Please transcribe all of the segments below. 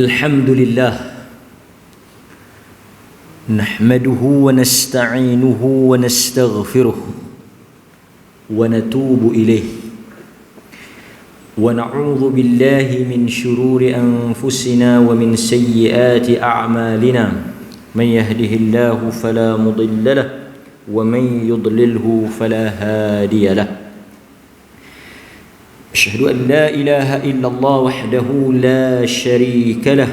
Alhamdulillah nahmaduhu wa nasta'inuhu wa nastaghfiruh wa natubu ilayh wa na'udzu billahi min shururi anfusina wa min sayyiati a'malina man yahdihillahu fala mudilla lahu wa man yudlilhu fala hadiya lahu. Asyhadu an la ilaha illallah wahdahu la syarika lah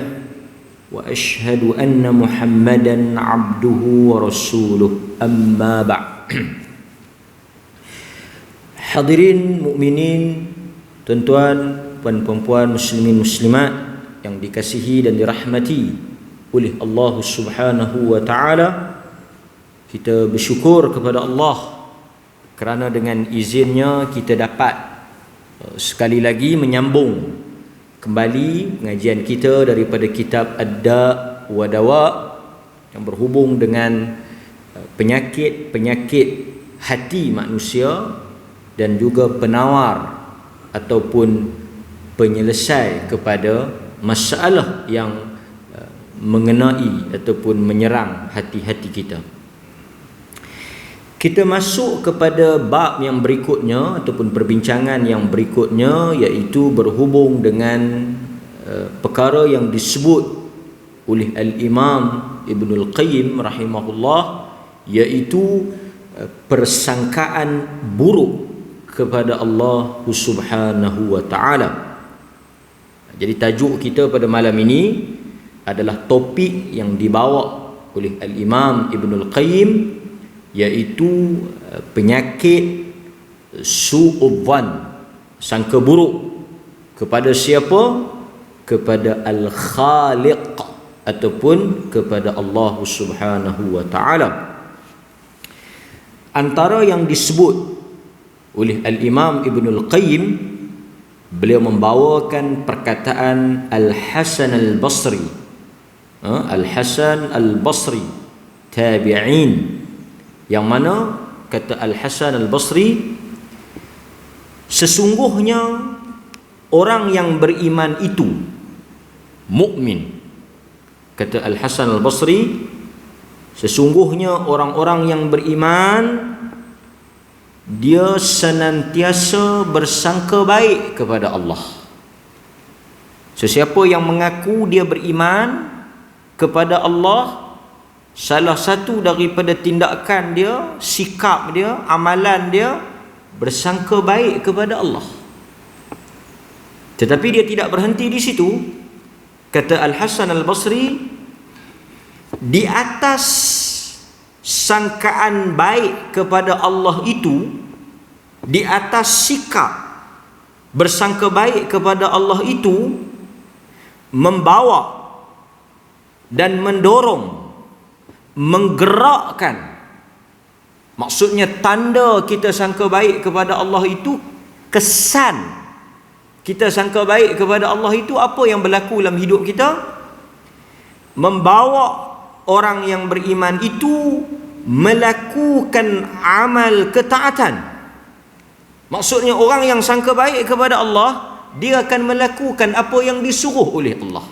wa asyhadu anna Muhammadan abduhu wa rasuluh, amma ba'd. Hadirin mukminin, tuan-tuan, puan-puan, muslimin muslimat yang dikasihi dan dirahmati oleh Allah Subhanahu wa taala, kita bersyukur kepada Allah kerana dengan izinnya kita dapat sekali lagi menyambung kembali pengajian kita daripada kitab Ad-Da' wa Dawa' yang berhubung dengan penyakit-penyakit hati manusia dan juga penawar ataupun penyelesai kepada masalah yang mengenai ataupun menyerang hati-hati kita. Kita masuk kepada bab yang berikutnya ataupun perbincangan yang berikutnya, iaitu berhubung dengan perkara yang disebut oleh Al-Imam Ibnul Qayyim rahimahullah, iaitu persangkaan buruk kepada Allah Subhanahu wa taala. Jadi tajuk kita pada malam ini adalah topik yang dibawa oleh Al-Imam Ibnul Qayyim, iaitu penyakit su'udzan, sangka buruk kepada siapa? Kepada Al-Khaliq ataupun kepada Allah Subhanahu wa taala. Antara yang disebut oleh Al-Imam Ibnul Qayyim, beliau membawakan perkataan Al-Hasan Al-Basri. Al-Hasan Al-Basri tabi'in, yang mana kata Al-Hasan Al-Basri, sesungguhnya orang yang beriman itu mukmin. Kata Al-Hasan Al-Basri, sesungguhnya orang-orang yang beriman dia senantiasa bersangka baik kepada Allah. Sesiapa yang mengaku dia beriman kepada Allah, salah satu daripada tindakan dia, sikap dia, amalan dia, bersangka baik kepada Allah. Tetapi dia tidak berhenti di situ. Kata Al-Hasan Al-Basri, di atas sangkaan baik kepada Allah itu, di atas sikap bersangka baik kepada Allah itu, membawa dan mendorong, menggerakkan, maksudnya tanda kita sangka baik kepada Allah itu, kesan kita sangka baik kepada Allah itu, apa yang berlaku dalam hidup kita? Membawa orang yang beriman itu melakukan amal ketaatan. Maksudnya orang yang sangka baik kepada Allah, dia akan melakukan apa yang disuruh oleh Allah.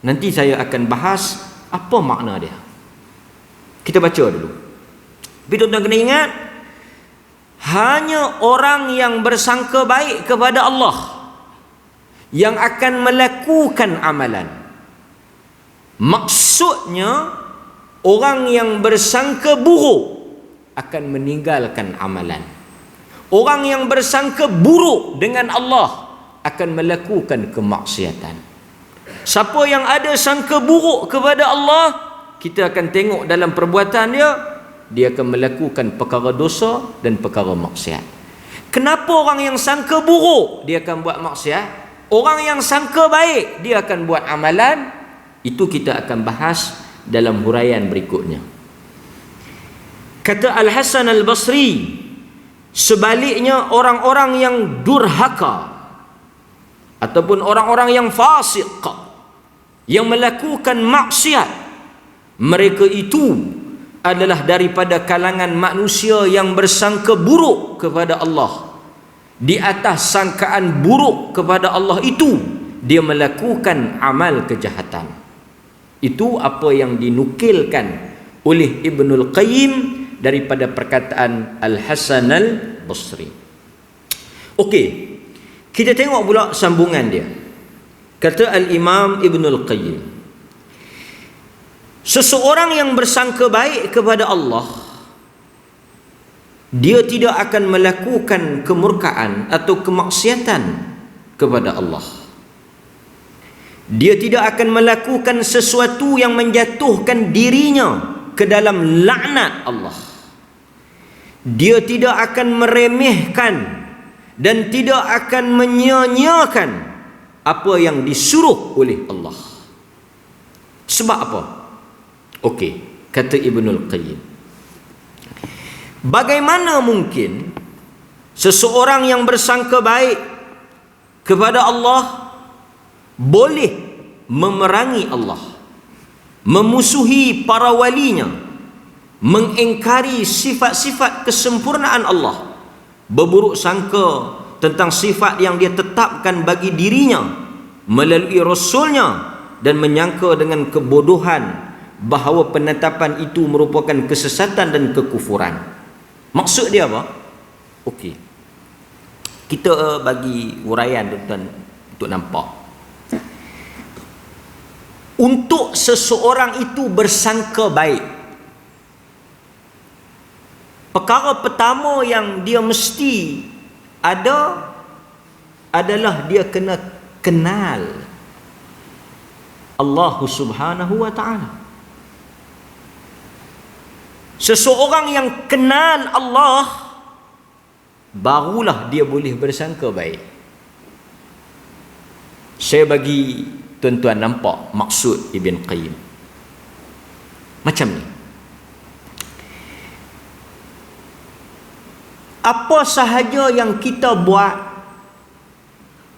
Nanti saya akan bahas apa makna dia. Kita baca dulu. Tapi tuan-tuan kena ingat, hanya orang yang bersangka baik kepada Allah yang akan melakukan amalan. Maksudnya orang yang bersangka buruk akan meninggalkan amalan. Orang yang bersangka buruk dengan Allah akan melakukan kemaksiatan. Siapa yang ada sangka buruk kepada Allah, kita akan tengok dalam perbuatan dia akan melakukan perkara dosa dan perkara maksiat. Kenapa orang yang sangka buruk dia akan buat maksiat? Orang yang sangka baik dia akan buat amalan. Itu kita akan bahas dalam huraian berikutnya. Kata Al-Hasan Al-Basri, sebaliknya orang-orang yang durhaka ataupun orang-orang yang fasik, yang melakukan maksiat, mereka itu adalah daripada kalangan manusia yang bersangka buruk kepada Allah. Di atas sangkaan buruk kepada Allah itu, dia melakukan amal kejahatan. Itu apa yang dinukilkan oleh Ibnul Qayyim daripada perkataan Al-Hasan Al-Basri. Okey, kita tengok pula sambungan dia. Kata Al-Imam Ibnul Qayyim, seseorang yang bersangka baik kepada Allah, dia tidak akan melakukan kemurkaan atau kemaksiatan kepada Allah. Dia tidak akan melakukan sesuatu yang menjatuhkan dirinya ke dalam laknat Allah. Dia tidak akan meremehkan dan tidak akan menyia-nyiakan apa yang disuruh oleh Allah. Sebab apa? Okey, kata Ibnul Qayyim, bagaimana mungkin seseorang yang bersangka baik kepada Allah boleh memerangi Allah, memusuhi para walinya, mengingkari sifat-sifat kesempurnaan Allah, berburuk sangka tentang sifat yang dia tetapkan bagi dirinya melalui Rasulnya, dan menyangka dengan kebodohan bahawa penetapan itu merupakan kesesatan dan kekufuran. Maksud dia apa? Okey, kita bagi huraian tuan-tuan untuk nampak. Untuk seseorang itu bersangka baik, perkara pertama yang dia mesti ada adalah dia kena kenal Allah Subhanahu wa ta'ala. Seseorang yang kenal Allah, barulah dia boleh bersangka baik. Saya bagi tuan-tuan nampak maksud Ibn Qayyim macam ni. Apa sahaja yang kita buat,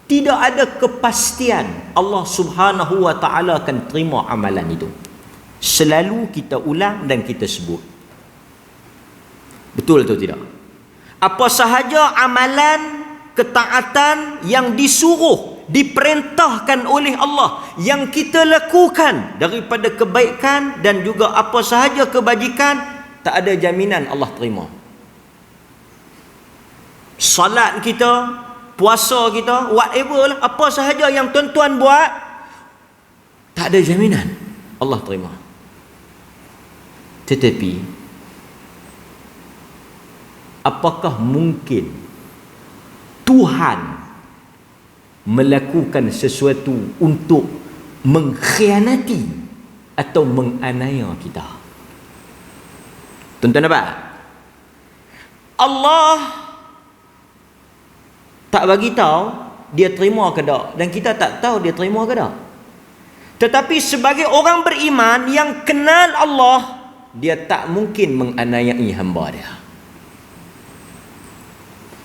tidak ada kepastian Allah Subhanahu wa ta'ala akan terima amalan itu. Selalu kita ulang dan kita sebut. Betul atau tidak? Apa sahaja amalan ketaatan yang disuruh, diperintahkan oleh Allah, yang kita lakukan daripada kebaikan dan juga apa sahaja kebajikan, tak ada jaminan Allah terima. Salat kita, puasa kita, whatever lah, apa sahaja yang tuan-tuan buat, tak ada jaminan Allah terima. Tetapi apakah mungkin Tuhan melakukan sesuatu untuk mengkhianati atau menganiaya kita? Tuan-tuan nampak? Allah tak bagi tahu dia terima ke tak, dan kita tak tahu dia terima ke tak. Tetapi sebagai orang beriman yang kenal Allah, dia tak mungkin menganiayai hamba dia.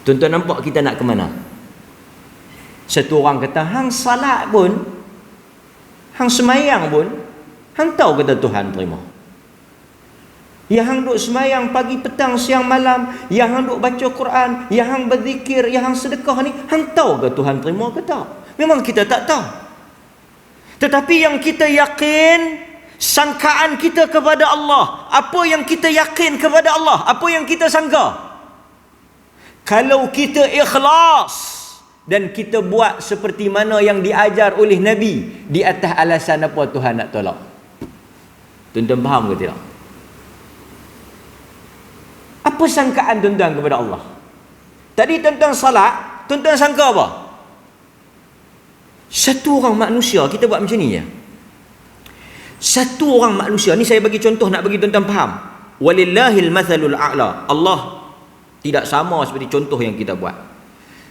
Tuan-tuan nampak kita nak ke mana? Satu orang kata, hang salat pun, hang semayang pun, hang tahu kata Tuhan terima. Ya hang duk semayang pagi, petang, siang, malam, ya hang duk baca Quran, ya hang berzikir, ya hang sedekah ni, hang tahu ke Tuhan terima ke tak? Memang kita tak tahu. Tetapi yang kita yakin, sangkaan kita kepada Allah, apa yang kita yakin kepada Allah, apa yang kita sangka, kalau kita ikhlas dan kita buat seperti mana yang diajar oleh Nabi, di atas alasan apa Tuhan nak tolak? Tuan-tuan faham ke tidak? Apa sangkaan tuan-tuan kepada Allah? Tadi tuan-tuan salat, tuan-tuan sangka apa? Satu orang manusia, kita buat macam ni je. Satu orang manusia, ni saya bagi contoh nak bagi tuan-tuan faham. Walillahil mathalul a'la. Allah tidak sama seperti contoh yang kita buat.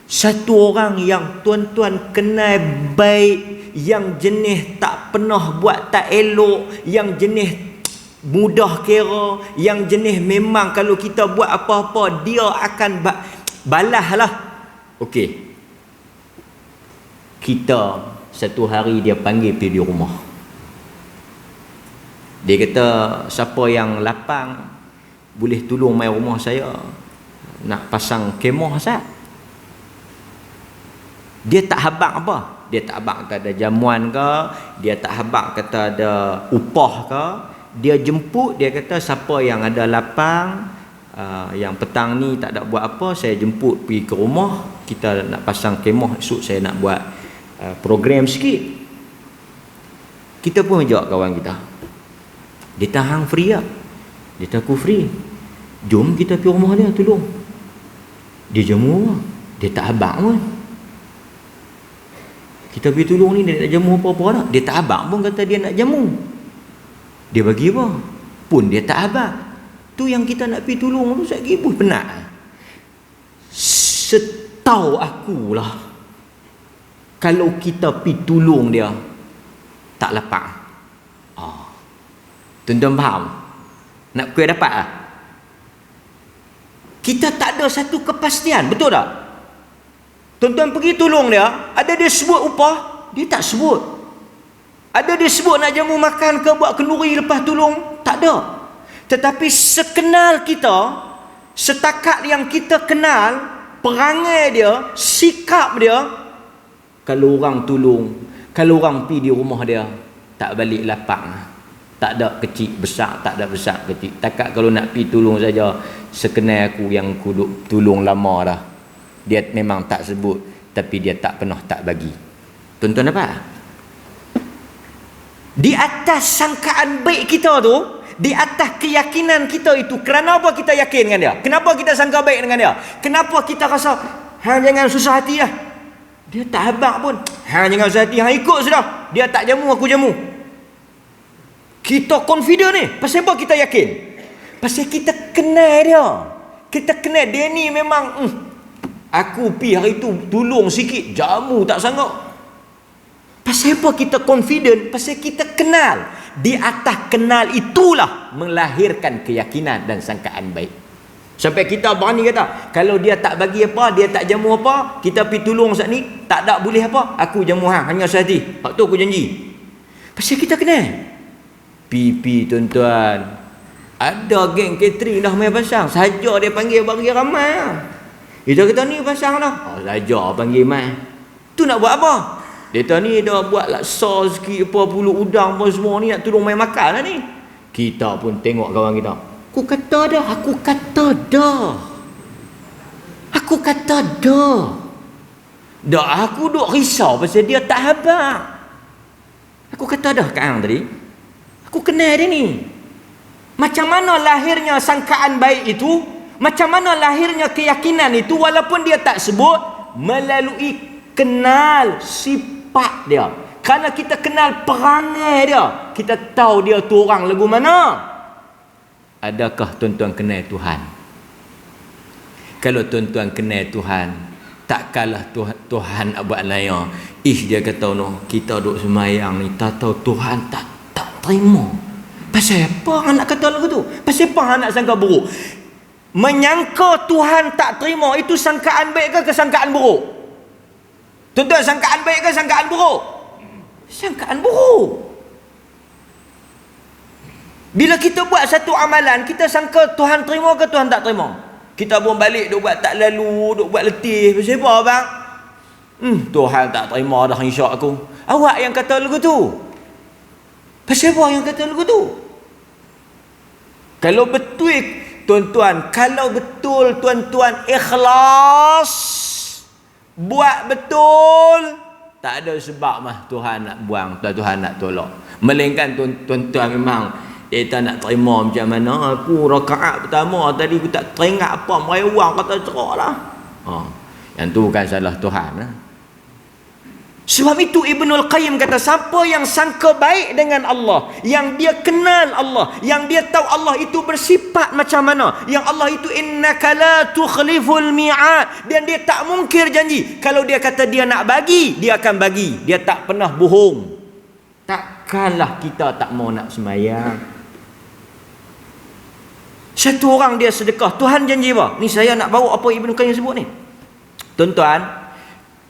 Satu orang yang tuan-tuan kenal baik, yang jenis tak pernah buat tak elok, yang jenis mudah kira, yang jenis memang kalau kita buat apa-apa dia akan balas lah. Okey, kita satu hari dia panggil pergi di rumah. Dia kata, siapa yang lapang boleh tolong mai rumah saya, nak pasang kemah Ustaz. Dia tak habaq apa? Dia tak habaq kata ada jamuan ke, dia tak habaq kata ada upah ke. Dia jemput, dia kata siapa yang ada lapang, yang petang ni tak ada buat apa, saya jemput pergi ke rumah, kita nak pasang kemah, esok saya nak buat program sikit. Kita pun ajak kawan kita. Dia tahan free lah. Dia tak aku free. Jom kita pergi rumah dia tolong. Dia jamu lah. Dia tak habaq pun. Kita pergi tolong ni, dia nak jamu apa-apa tak? Dia tak habaq pun kata dia nak jamu. Dia bagi apa? Pun dia tak habaq. Tu yang kita nak pergi tolong tu sekali pun penat. Setahu akulah, kalau kita pergi tolong dia tak lapang. Tuan-tuan faham? Nak kue dapat lah. Kita tak ada satu kepastian, betul tak? Tuan-tuan pergi tolong dia, ada dia sebut upah, dia tak sebut. Ada dia sebut nak jamu makan ke, buat kenduri lepas tolong, tak ada. Tetapi sekenal kita, setakat yang kita kenal, perangai dia, sikap dia, kalau orang tolong, kalau orang pergi di rumah dia, tak balik lapang. Tak ada kecil besar, tak ada besar kecil. Takat kalau nak pergi tolong saja, sekenal aku yang aku tolong lama dah. Dia memang tak sebut, tapi dia tak pernah tak bagi. Tuan-tuan apa? Di atas sangkaan baik kita tu, di atas keyakinan kita itu, kerana apa kita yakin dengan dia? Kenapa kita sangka baik dengan dia? Kenapa kita rasa, hang jangan susah hati lah. Dia tak habaq pun. Hang jangan susah hati, hang ikut sudah. Dia tak jamu, aku jamu. Kita confident ni. Pasal apa kita yakin? Pasal kita kenal dia. Kita kenal dia ni memang aku pi hari tu tolong sikit, jamu tak sanggup. Pasal apa kita confident? Pasal kita kenal. Di atas kenal itulah melahirkan keyakinan dan sangkaan baik. Sampai kita berani kata, kalau dia tak bagi apa, dia tak jamu apa, kita pi tolong saat ni, tak ada boleh apa, aku jamu hang, hanya sehati. Hak tu aku janji. Pasal kita kenal. Pipi tuan-tuan, ada geng catering dah main pasang, saja dia panggil bagi ramai. Kita kata ni pasang dah, saja panggil mai. Tu nak buat apa? Dia kata ni dah buat laksa sikit, apa puluh udang pun semua ni, nak tolong main makan lah ni. Kita pun tengok kawan kita, aku kata dah. Dah aku duk risau pasal dia tak habaq. Aku kata dah kat hang tadi, aku kenal dia ni. Macam mana lahirnya sangkaan baik itu? Macam mana lahirnya keyakinan itu? Walaupun dia tak sebut, melalui kenal sifat dia. Kerana kita kenal perangai dia, kita tahu dia tu orang lagu mana. Adakah tuan-tuan kenal Tuhan? Kalau tuan-tuan kenal Tuhan, takkanlah Tuhan buat layak. Dia kata no, kita duk semayang ni, tak tahu Tuhan tak terima. Pasal apa hang nak kata lagu tu? Pasal apa hang nak sangka buruk? Menyangka Tuhan tak terima itu sangkaan baik ke sangkaan buruk? Tuan-tuan, sangkaan baik ke sangkaan buruk? Sangkaan buruk. Bila kita buat satu amalan, kita sangka Tuhan terima ke Tuhan tak terima? Kita pun balik duk buat tak lalu, duk buat letih. Pasal apa bang? Tuhan tak terima dah insya aku. Awak yang kata lagu tu. Pasal apa yang kata lagu tu? Kalau betul tuan-tuan, kalau betul tuan-tuan ikhlas, buat betul, tak ada sebab mah Tuhan nak buang, Tuhan nak tolak. Melainkan tuan-tuan memang kita nak terima macam mana. Aku rakaat pertama tadi aku tak teringat apa, merewang kata cerak lah. Yang tu bukan salah Tuhan lah. Sebab itu Ibnul Qayyim kata, siapa yang sangka baik dengan Allah, yang dia kenal Allah, yang dia tahu Allah itu bersifat macam mana, yang Allah itu innaka la tukhliful mi'ad, dan dia tak mungkir janji. Kalau dia kata dia nak bagi, dia akan bagi. Dia tak pernah bohong. Takkanlah kita tak mau nak semayang. Satu orang dia sedekah, Tuhan janji apa? Ni saya nak bawa apa Ibnul Qayyim sebut ni. Tuan-tuan,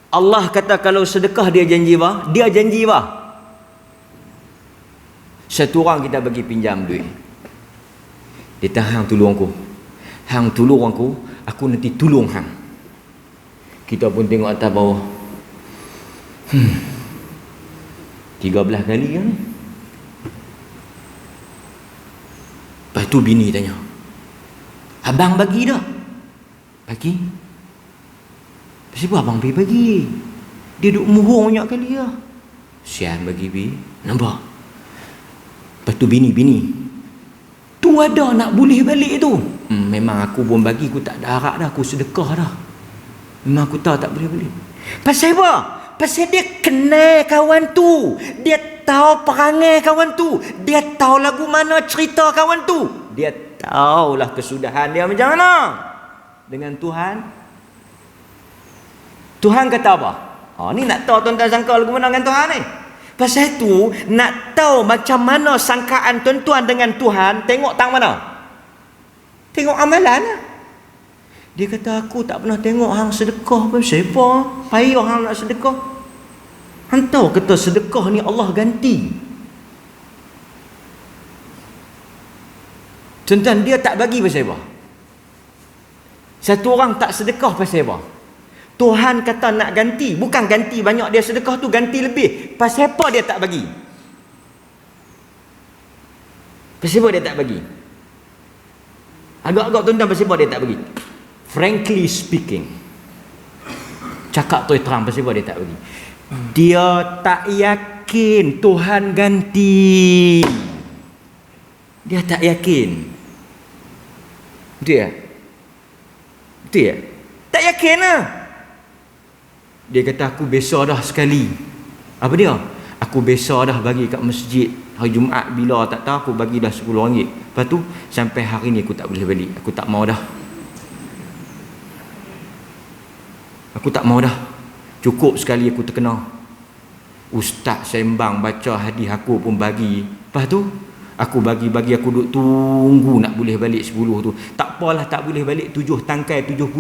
Allah kata kalau sedekah dia janji apa? Dia janji apa? Satu orang kita bagi pinjam duit. Dia kata, hang tolong aku. Hang tolong aku nanti tolong hang. Kita pun tengok atas bawah. 13 kali kan. Lepas tu bini tanya, abang bagi dah? Bagi. Kenapa abang pergi bagi? Dia duk muhung banyak kali lah. Sian bagi bi. Nampak? Lepas tu bini. Tu ada nak boleh balik tu. Memang aku pun bagi, aku tak ada harap dah, aku sedekah dah. Memang aku tahu tak boleh balik. Pasal apa? Pasal dia kenal kawan tu. Dia tahu perangai kawan tu. Dia tahu lagu mana cerita kawan tu. Dia tahulah kesudahan dia macam mana. Dengan Tuhan. Tuhan kata apa? Ni nak tahu tuan-tuan sangka lagu mana dengan Tuhan ni. Pasal tu nak tahu macam mana sangkaan tuan-tuan dengan Tuhan, tengok tang mana? Tengok amalan lah. Dia kata aku tak pernah tengok hang sedekah pun. Siapa? Payah hang nak sedekah. Hang tahu kata sedekah ni Allah ganti. Tuan-tuan, dia tak bagi pasal apa? Satu orang tak sedekah pasal apa? Tuhan kata nak ganti. Bukan ganti banyak dia sedekah tu, ganti lebih. Pasal apa dia tak bagi? Pasal apa dia tak bagi? Agak-agak tuan-tuan, pasal apa dia tak bagi? Frankly speaking, cakap tu terang, pasal apa dia tak bagi? Dia tak yakin Tuhan ganti. Dia tak yakin. Betul ya? Betul ya? Tak yakin lah. Dia kata aku besar dah sekali. Apa dia? Aku besar dah bagi kat masjid. Hari Jumaat bila tak tahu aku bagi dah RM10. Lepas tu sampai hari ni aku tak boleh balik. Aku tak mau dah. Aku tak mau dah. Cukup sekali aku terkena. Ustaz sembang baca hadis aku pun bagi. Lepas tu aku bagi aku duk tunggu nak boleh balik 10 tu. Tak apalah tak boleh balik 7 tangkai 70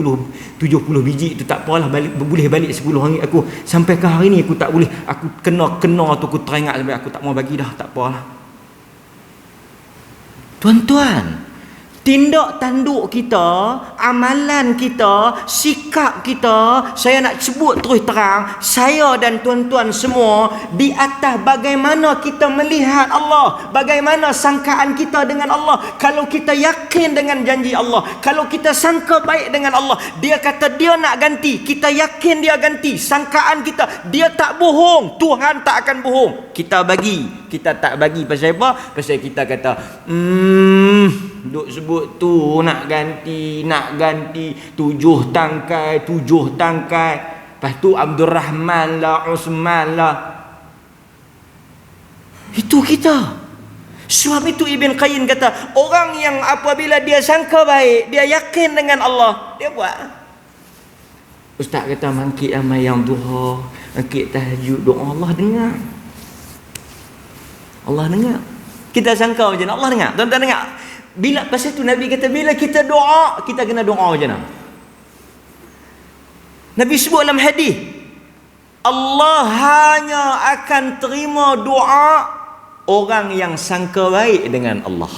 biji tu, tak apalah boleh balik 10 ringgit aku. Sampai ke hari ni aku tak boleh. Aku kena tu aku teringat sampai aku tak mau bagi dah. Tak apalah. Tuan-tuan, tindak tanduk kita, amalan kita, sikap kita, saya nak sebut terus terang, saya dan tuan-tuan semua di atas bagaimana kita melihat Allah, bagaimana sangkaan kita dengan Allah. Kalau kita yakin dengan janji Allah, kalau kita sangka baik dengan Allah, dia kata dia nak ganti, kita yakin dia ganti, sangkaan kita, dia tak bohong, Tuhan tak akan bohong. Kita bagi, kita tak bagi pasal apa? Pasal kita kata duk sebut tu nak ganti 7 tangkai. Lepas tu Abdul Rahman lah, Osman lah. Itu kita. Sebab itu Ibn Qayyim kata, orang yang apabila dia sangka baik, dia yakin dengan Allah, dia buat. Ustaz kata mangkit amal yang duha, mangkit tahajud, doa, Allah dengar. Allah dengar. Kita sangka macam mana? Allah dengar. Tuan-tuan dengar. Bila pasal tu Nabi kata bila kita doa, kita kena doa macam mana? Nabi sebut dalam hadis, Allah hanya akan terima doa orang yang sangka baik dengan Allah.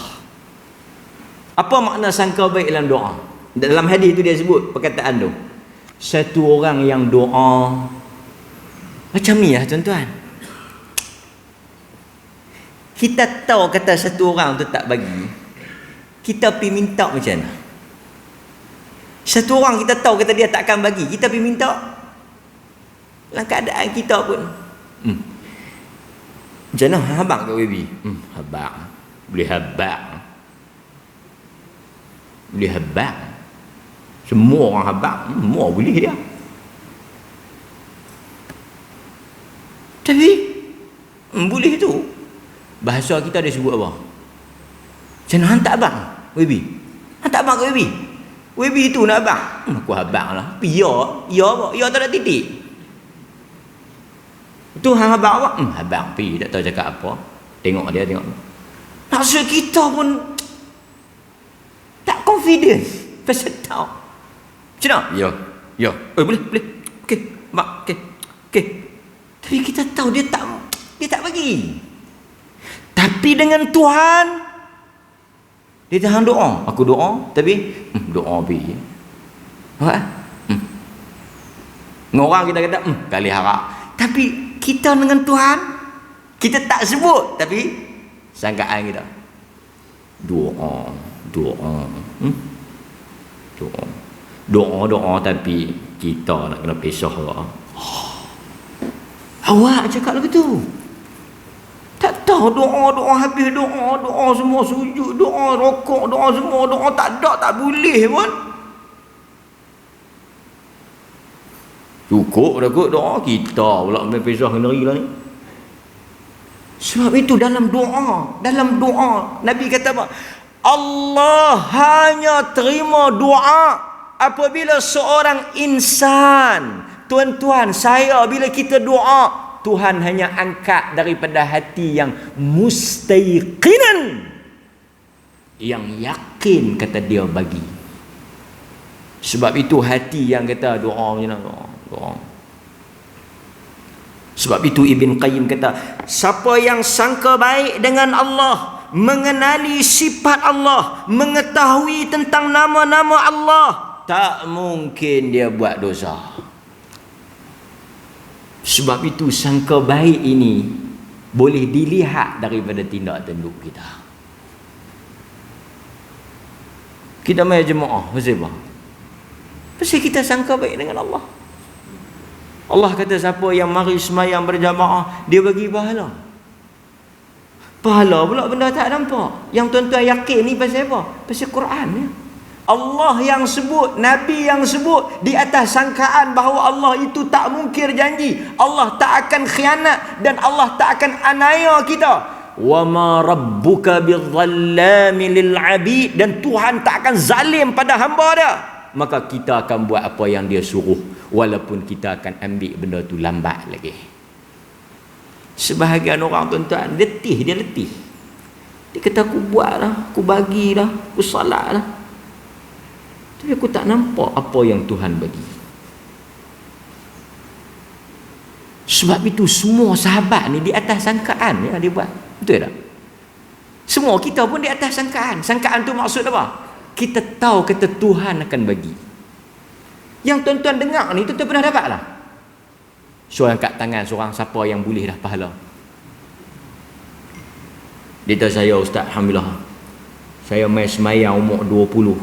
Apa makna sangka baik dalam doa? Dalam hadis tu dia sebut perkataan tu. Satu orang yang doa macam ni lah tuan-tuan. Kita tahu kata satu orang tu tak bagi, kita pergi minta macam mana? Satu orang kita tahu kata dia tak akan bagi, kita pergi minta. Dalam keadaan kita pun macam mana? Habang ke baby? Habang. Boleh habang. Semua orang habang. Semua boleh dia. Tapi boleh tu. Bahasa kita dia sebut apa? Macam mana hantar abang? Baby. Hantar abang ke baby? Baby tu nak abang. Aku abang lah. Tapi ya apa? Ya tak ada titik. Tu hang abang apa? Abang pergi tak tahu cakap apa. Tengok dia. Maksud kita pun tak confident. Pasal tahu. Macam mana? Ya. Boleh. Okey. Mak, okey. Tapi kita tahu dia tak bagi. Tapi dengan Tuhan, dia tahan doa. Aku doa, tapi doa pergi. Dengan orang kita kata, kali harap Tapi kita dengan Tuhan, kita tak sebut, tapi sangkaan kita. Doa. Doa, tapi kita nak kena pisah. Awak cakap begitu. Tak tahu doa habis doa semua sujud, doa rokok, doa semua, doa tak ada, tak boleh pun. Cukup dah kot doa, kita pula main pisah negeri lah ni. Sebab itu dalam doa Nabi kata apa? Allah hanya terima doa apabila seorang insan, tuan-tuan, saya bila kita doa, Tuhan hanya angkat daripada hati yang mustaiqinan, yang yakin kata dia bagi. Sebab itu hati yang kata doa macam mana, doa. Sebab itu Ibn Qayyim kata, siapa yang sangka baik dengan Allah, mengenali sifat Allah, mengetahui tentang nama-nama Allah, tak mungkin dia buat dosa. Sebab itu sangka baik ini boleh dilihat daripada tindak tanduk kita. Kita mai jemaah, pasal apa? Pasal kita sangka baik dengan Allah. Allah kata siapa yang mari semayang berjamaah, dia bagi pahala. Pahala pula benda tak nampak. Yang tuan-tuan yakin ni pasal apa? Pasal Quran ya. Allah yang sebut, Nabi yang sebut, di atas sangkaan bahawa Allah itu tak mungkir janji, Allah tak akan khianat, dan Allah tak akan aniaya kita. Wa ma rabbuka bidzallami lil abid, dan Tuhan tak akan zalim pada hamba dia. Maka kita akan buat apa yang dia suruh, walaupun kita akan ambil benda tu lambat lagi. Sebahagian orang tuan-tuan letih, dia letih. Dia kata aku buat dah, aku bagi dah, aku salat dah, tapi aku tak nampak apa yang Tuhan bagi. Sebab itu semua sahabat ni di atas sangkaan ya dia buat. Betul tak? Semua kita pun di atas sangkaan. Sangkaan tu maksud apa? Kita tahu kata Tuhan akan bagi. Yang tuan-tuan dengar ni, tuan-tuan pernah dapat lah. So angkat tangan seorang siapa yang boleh dah pahala. Dia kata saya Ustaz, alhamdulillah, saya main semayang umur 21,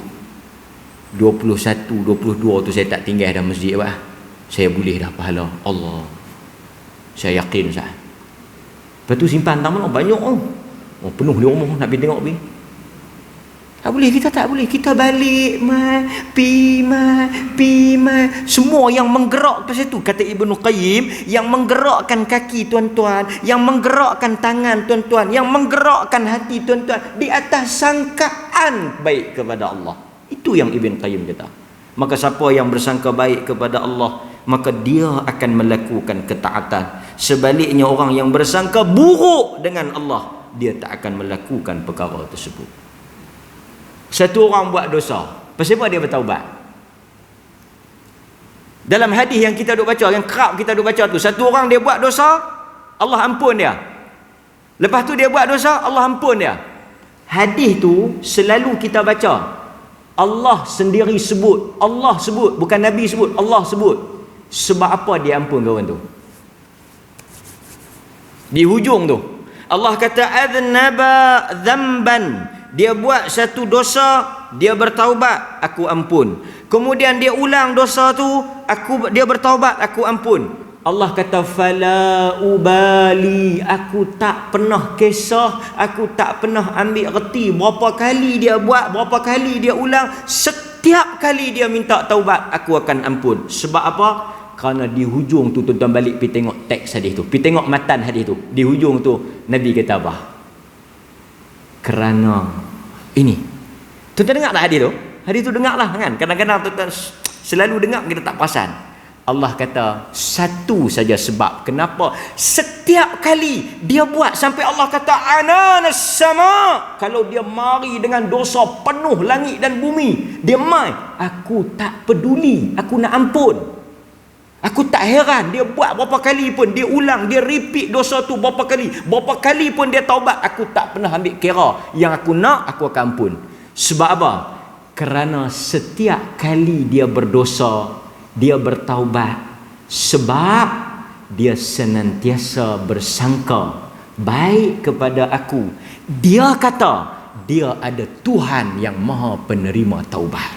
22 tu saya tak tinggal dah masjid apa. Saya boleh dah pahala. Allah, saya yakin Ustaz. Lepas tu simpan tak mana banyak penuh di rumah nak pergi tengok pergi. Tak boleh, kita tak boleh. Kita balik pi semua yang menggerak pasal tu kata Ibnu Qayyim, yang menggerakkan kaki tuan-tuan, yang menggerakkan tangan tuan-tuan, yang menggerakkan hati tuan-tuan di atas sangkaan baik kepada Allah. Itu yang Ibn Qayyim kata. Maka siapa yang bersangka baik kepada Allah, maka dia akan melakukan ketaatan. Sebaliknya orang yang bersangka buruk dengan Allah, dia tak akan melakukan perkara tersebut. Satu orang buat dosa, pasal apa dia bertaubat? Dalam hadis yang kita duk baca, yang kerap kita duk baca tu, satu orang dia buat dosa, Allah ampun dia. Lepas tu dia buat dosa, Allah ampun dia. Hadis tu selalu kita baca, Allah sendiri sebut, Allah sebut, bukan Nabi sebut, Allah sebut. Sebab apa dia ampun kawan tu? Di hujung tu Allah kata adznaba dzamban, dia buat satu dosa, dia bertaubat, aku ampun. Kemudian dia ulang dosa tu, dia bertaubat, aku ampun. Allah kata fala ubali, aku tak pernah kisah, aku tak pernah ambil reti berapa kali dia buat, berapa kali dia ulang. Setiap kali dia minta taubat, aku akan ampun. Sebab apa? Kerana di hujung tu, tuan-tuan balik pergi tengok teks hadis tu, pergi tengok matan hadis tu. Di hujung tu Nabi kata apa? Kerana ini, tuan-tuan dengar tak hadis tu? Hadis tu dengar lah kan. Kadang-kadang tuan-tuan selalu dengar, kita tak perasan. Allah kata satu saja sebab kenapa setiap kali dia buat, sampai Allah kata ananas sama, kalau dia mari dengan dosa penuh langit dan bumi, dia mai, aku tak peduli, aku nak ampun. Aku tak heran dia buat berapa kali pun, dia ulang, dia repeat dosa tu berapa kali pun dia taubat, aku tak pernah ambil kira. Yang aku nak, aku akan ampun. Sebab apa? Kerana setiap kali dia berdosa, dia bertaubat, sebab dia senantiasa bersangka baik kepada aku. Dia kata dia ada Tuhan yang maha penerima taubat.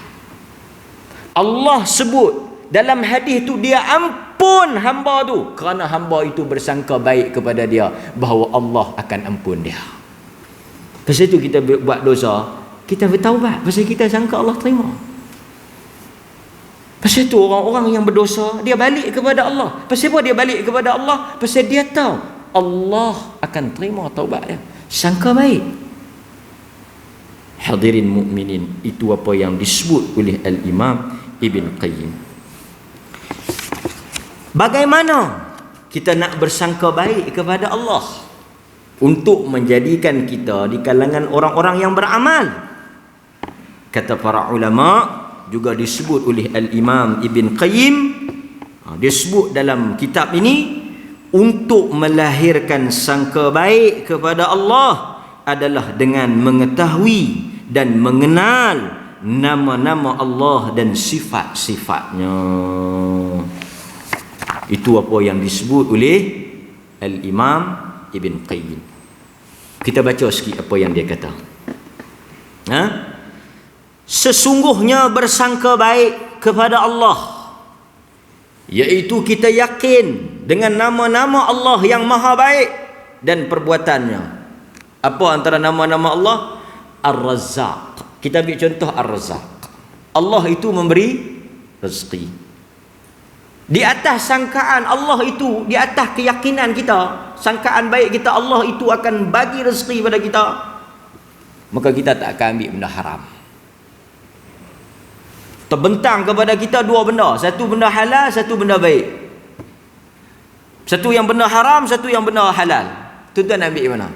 Allah sebut dalam hadis tu dia ampun hamba tu kerana hamba itu bersangka baik kepada dia, bahawa Allah akan ampun dia. Pasal itu kita buat dosa, kita bertaubat pasal kita sangka Allah terima. Pasal itu orang-orang yang berdosa dia balik kepada Allah. Pasal apa dia balik kepada Allah? Pasal dia tahu Allah akan terima taubat dia, sangka baik. Hadirin mukminin, itu apa yang disebut oleh Al-Imam Ibn Qayyim. Bagaimana kita nak bersangka baik kepada Allah untuk menjadikan kita di kalangan orang-orang yang beramal? Kata para ulama, juga disebut oleh Al-Imam Ibn Qayyim, dia sebut dalam kitab ini, untuk melahirkan sangka baik kepada Allah adalah dengan mengetahui dan mengenal nama-nama Allah dan sifat-sifatnya. Itu apa yang disebut oleh Al-Imam Ibn Qayyim. Kita baca sikit apa yang dia kata. Sesungguhnya bersangka baik kepada Allah, iaitu kita yakin dengan nama-nama Allah yang maha baik dan perbuatannya. Apa antara nama-nama Allah? Ar-Razzaq. Kita ambil contoh Ar-Razzaq. Allah itu memberi rezeki. Di atas sangkaan Allah itu, di atas keyakinan kita, sangkaan baik kita, Allah itu akan bagi rezeki pada kita, maka kita tak akan ambil benda haram. Terbentang kepada kita dua benda, satu benda halal, satu benda baik. Satu yang benda haram, satu yang benda halal. Tuan-tuan nak ambil mana?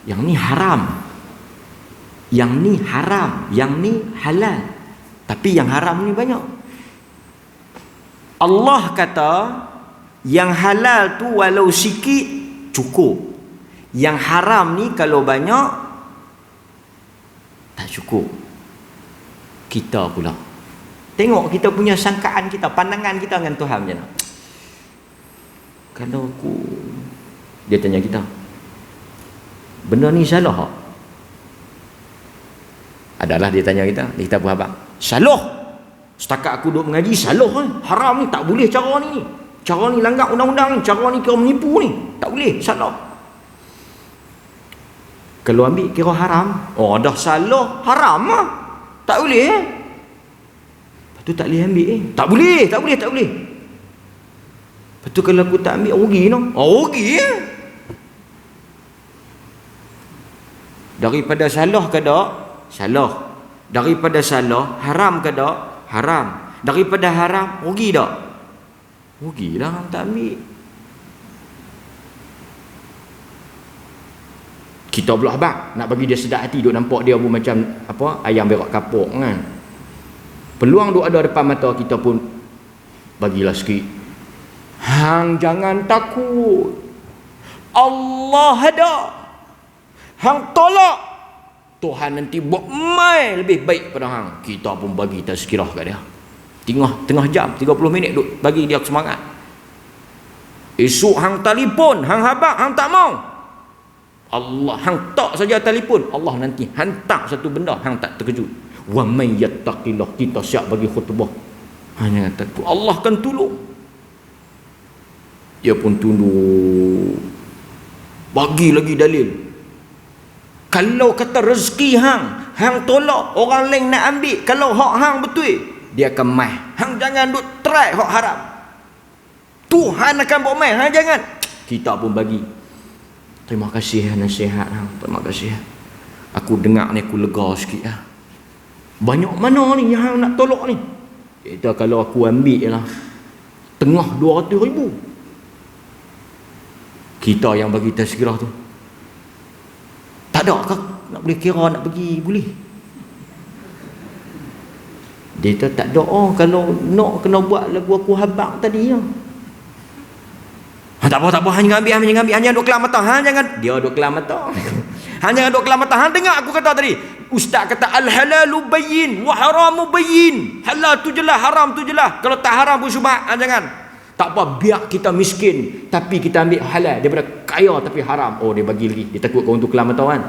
Yang ni haram, yang ni haram, yang ni halal. Tapi yang haram ni banyak. Allah kata yang halal tu walau sikit cukup, yang haram ni kalau banyak tak cukup. Kita pula tengok kita punya sangkaan kita, pandangan kita dengan Tuhan macam mana. Kalau aku, dia tanya kita, benda ni salah tak? Adalah dia tanya kita pun apa? Salah. Setakat aku duduk mengaji, salah haram ni, tak boleh cara ni. Cara ni langgar undang-undang ni, cara ni kira menipu ni, tak boleh, salah. Kalau ambil kira haram, oh dah salah, haram lah, tak boleh. Lepas tu tak boleh ambil tak boleh. Lepas tu kalau aku tak ambil, rugi no. Oh rugi Daripada salah ke tak? Salah. Daripada salah, haram ke tak? Haram. Daripada haram, rugi tak? Rugilah tak ambil. Kita pula abang nak bagi dia sedap hati, duk nampak dia pun macam apa, ayam berak kapok kan. Peluang duk ada depan mata kita pun bagilah sikit. Hang jangan takut, Allah ada. Hang tolak, Tuhan nanti buat mai lebih baik pada hang. Kita pun bagi tazkirah kat dia. Tengah jam, 30 minit duk bagi dia semangat. Esok hang telefon, hang habaq, hang tak mau. Allah hang tak saja telefon, Allah nanti hantar satu benda hang tak terkejut. Wa may yattaqillah, kita siap bagi khutbah. Hanya takut Allah akan tolong. Dia pun tunduk. Bagi lagi dalil. Kalau kata rezeki hang tolak, orang lain nak ambil, kalau hak hang betul, dia akan mai. Hang jangan duk try hak haram. Tuhan akan buat mai, hang jangan. Kita pun bagi. Terima kasih nasihat hang, terima kasih. Aku dengar ni aku lega sikit ah. Banyak mana ni yang hang nak tolak ni? Kita kalau aku ambil lah tengah 200,000. Kita yang bagi tazkirah tu. Tak ada ke nak boleh kira nak pergi boleh? Dia tak doa kalau nak kena buat lagu aku habaq tadi ya. Tak apa, hang jangan ambil, hang jangan duk kelam mata, hang jangan, dia duk kelam mata. Hang jangan duk kelam mata, hang dengar aku kata tadi. Ustaz kata al-halalu bayyin wa haramu bayyin. Halal tu jelas, haram tu jelas. Kalau tak haram pun syubhat, hang jangan. Tak apa, biar kita miskin tapi kita ambil halal daripada kaya tapi haram. Oh, dia bagi lagi. Dia takut kau untuk kelam atau kan.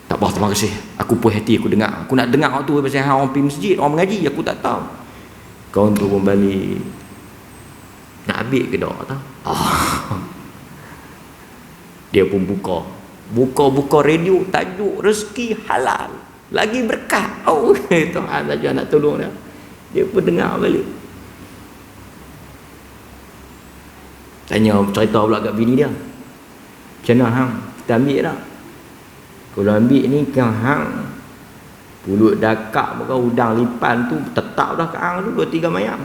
Tak apa, terima kasih. Aku puas hati aku dengar. Aku nak dengar waktu pasal orang pergi masjid, orang mengaji, aku tak tahu. Kau untuk kembali nak ambil ke tak tahu. Dia pun buka radio tajuk rezeki halal. Lagi berkat. Oh, Tuhan saja nak tolong dia. Dia pun dengar balik. Tanya cerita pula kat bini dia. Macam mana hang? Kita ambil tak? Kalau ambil ni kan hang pulut dakak bukan udang lipan tu tetap dah kat hang tu 2-3 mayam.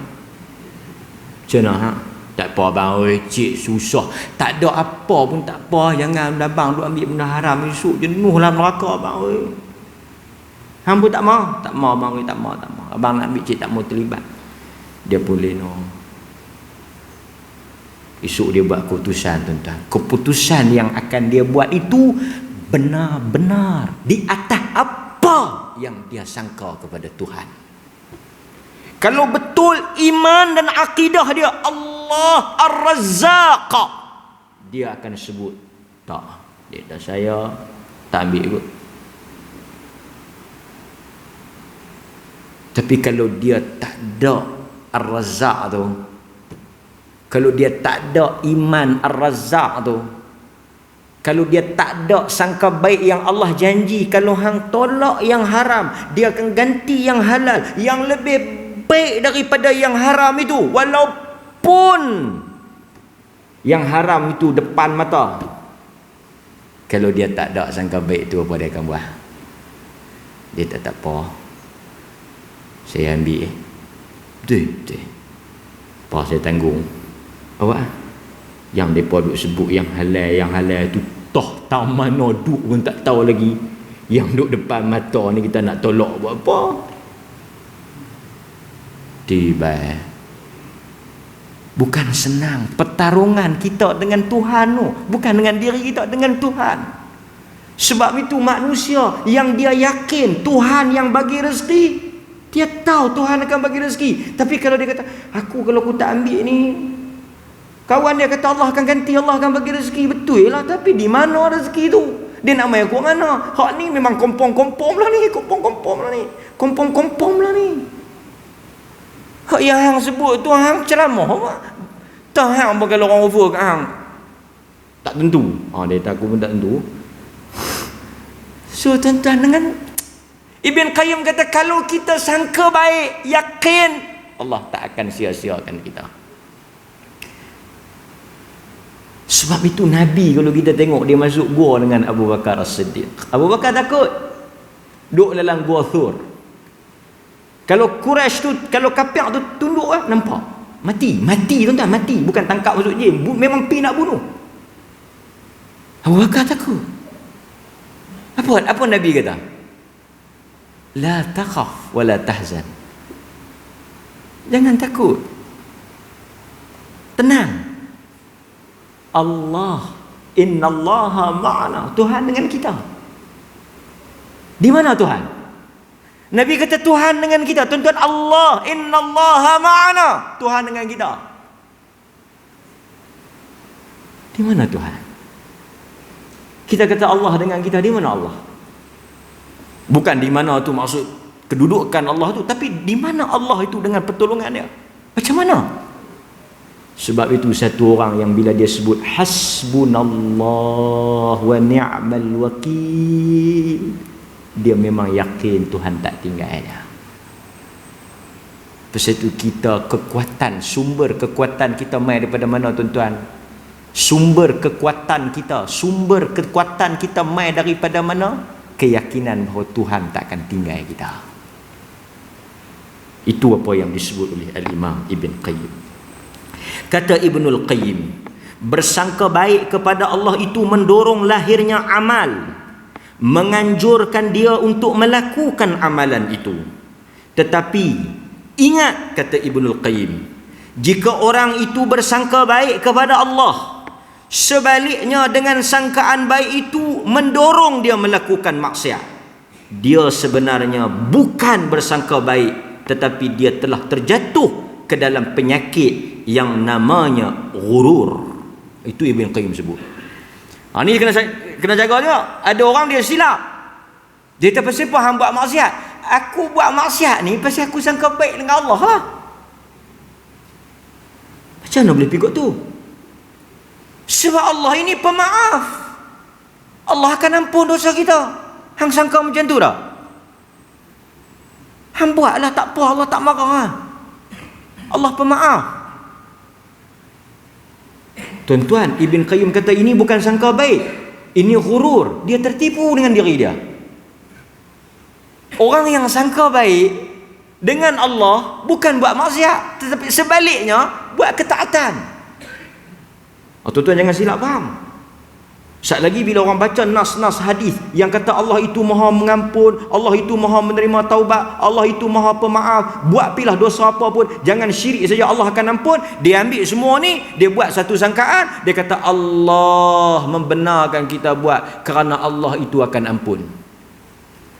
Macam mana hang? Tak apa bang, oi cik susah. Tak ada apa pun tak apa. Jangan abang duk ambil benda haram esok jenuh lah neraka bang oi. Hang pun tak mau? Tak mau bang oi, tak mau. Abang nak ambil cik tak mau terlibat. Dia pun leno. Esok dia buat keputusan tuan-tuan. Keputusan yang akan dia buat itu benar-benar di atas apa yang dia sangka kepada Tuhan. Kalau betul iman dan akidah dia Allah Ar-Razzaq, dia akan sebut tak, dia dah saya tak ambil kot. Tapi kalau dia tak ada Ar-Razzaq tu, kalau dia tak ada iman Ar-Razzaq tu, kalau dia tak ada sangka baik yang Allah janji, kalau hang tolak yang haram, dia akan ganti yang halal yang lebih baik daripada yang haram itu, walaupun yang haram itu depan mata. Kalau dia tak ada sangka baik itu, apa dia akan buat? Dia tak apa, saya ambil betul apa saya tanggung. Awak yang mereka duk sebut yang halal tu toh tahu mana duk pun tak tahu lagi. Yang duk depan mata ni kita nak tolak buat apa? Tiba bukan senang pertarungan kita dengan Tuhan tu, bukan dengan diri kita, dengan Tuhan. Sebab itu manusia yang dia yakin Tuhan yang bagi rezeki, dia tahu Tuhan akan bagi rezeki. Tapi kalau dia kata, kalau aku tak ambil ni, kawan dia kata Allah akan ganti, Allah akan bagi rezeki. Betul lah, tapi di mana rezeki tu? Dia nak main aku mana? Hak ni memang kompom-kompom lah ni. Kompom-kompom lah ni. Hak yang hang sebut tu hang ceramah apa? Tak hang bagi orang over kat hang. Tak tentu. Dia takut pun tak tentu. So tuan-tuan, dengan Ibn Qayyim kata, kalau kita sangka baik, yakin, Allah tak akan sia-siakan kita. Sebab itu Nabi, kalau kita tengok dia masuk gua dengan Abu Bakar As-Siddiq, Abu Bakar takut duduk dalam gua Thur. Kalau Quraisy tu, kalau kafir tu tunduk nampak mati tuan-tuan, mati, bukan tangkap masuk jim, memang pergi nak bunuh. Abu Bakar takut. Apa Nabi kata? La takhaf wa la tahzan. Jangan takut, tenang. Allah, innallaha ma'ana, Tuhan dengan kita. Di mana Tuhan? Nabi kata Tuhan dengan kita. Tuan-tuan, Allah, innallaha ma'ana, Tuhan dengan kita. Di mana Tuhan? Kita kata Allah dengan kita, di mana Allah? Bukan di mana tu maksud kedudukan Allah tu, tapi di mana Allah itu dengan pertolongan dia? Macam mana? Sebab itu satu orang yang bila dia sebut hasbunallah wa ni'mal wakil, dia memang yakin Tuhan tak tinggal dia. Pasal itu kita kekuatan, sumber kekuatan kita mai daripada mana tuan-tuan? Sumber kekuatan kita mai daripada mana? Keyakinan bahawa Tuhan tak akan tinggal kita. Itu apa yang disebut oleh Al-Imam Ibn Qayyim. Kata Ibnul Qayyim, bersangka baik kepada Allah itu mendorong lahirnya amal, menganjurkan dia untuk melakukan amalan itu. Tetapi ingat, kata Ibnul Qayyim, jika orang itu bersangka baik kepada Allah, sebaliknya dengan sangkaan baik itu mendorong dia melakukan maksiat, dia sebenarnya bukan bersangka baik, tetapi dia telah terjatuh ke dalam penyakit yang namanya ghurur. Itu Ibn Qayyim sebut. Ni kena jaga juga. Ada orang dia silap. Dia terpaksa hang buat maksiat. Aku buat maksiat ni pasal aku sangka baik dengan Allah lah. Macam mana boleh pikir tu? Sebab Allah ini pemaaf. Allah akan ampun dosa kita. Hang sangka macam tu dah? Hang buatlah tak apa, Allah tak marah lah. Allah pemaaf. Tuan-tuan, Ibn Qayyim kata ini bukan sangka baik. Ini ghurur. Dia tertipu dengan diri dia. Orang yang sangka baik dengan Allah bukan buat maksiat, tetapi sebaliknya buat ketaatan. Tuan-tuan jangan silap faham. Sat lagi bila orang baca nas-nas hadis yang kata Allah itu maha mengampun, Allah itu maha menerima taubat, Allah itu maha pemaaf, buat pilah dosa apa pun, jangan syirik saja Allah akan ampun. Dia ambil semua ni, dia buat satu sangkaan, dia kata Allah membenarkan kita buat kerana Allah itu akan ampun.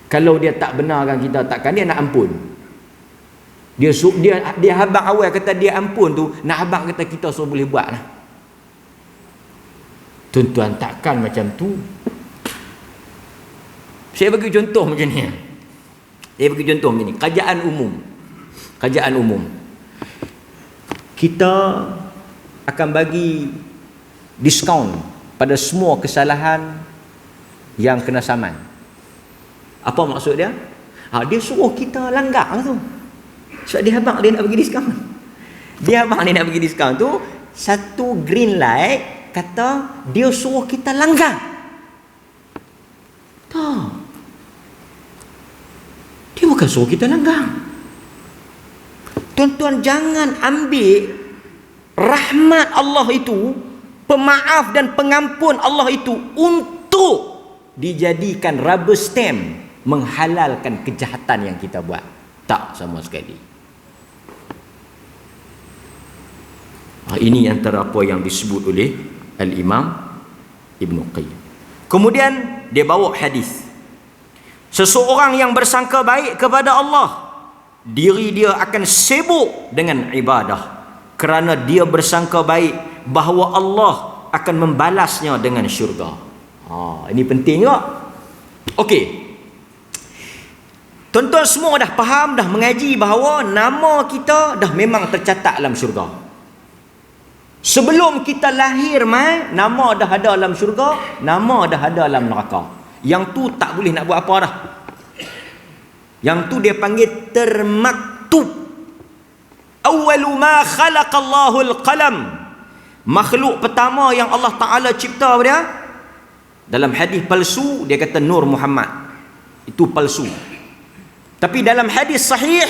Kalau dia tak benarkan kita, takkan dia nak ampun. Dia habaq awal kata dia ampun tu, nak habaq kata kita suruh boleh buat lah. Tuan-tuan, takkan macam tu. Saya bagi contoh macam ni. Kajian umum. Kita akan bagi diskaun pada semua kesalahan yang kena saman. Apa maksud dia? Dia suruh kita langgar tu. Sebab dia habaq dia nak bagi diskaun. Dia nak bagi diskaun tu, satu green light kata dia suruh kita langgar. Tak. Dia bukan suruh kita langgar. Tuan-tuan, jangan ambil rahmat Allah itu, pemaaf dan pengampun Allah itu untuk dijadikan rubber stamp menghalalkan kejahatan yang kita buat. Tak sama sekali. Ini antara apa yang disebut oleh Al-Imam Ibn Qayyim. Kemudian dia bawa hadis. Seseorang yang bersangka baik kepada Allah, diri dia akan sibuk dengan ibadah kerana dia bersangka baik bahawa Allah akan membalasnya dengan syurga. Ini penting juga. Okey. Tuan-tuan semua dah faham, dah mengaji bahawa nama kita dah memang tercatat dalam syurga. Sebelum kita lahir nama dah ada dalam syurga, nama dah ada dalam neraka. Yang tu tak boleh nak buat apa dah. Yang tu dia panggil termaktub. Awwalu ma khalaqallahu al-qalam. Makhluk pertama yang Allah Ta'ala cipta dia, dalam hadis palsu dia kata Nur Muhammad. Itu palsu. Tapi dalam hadis sahih,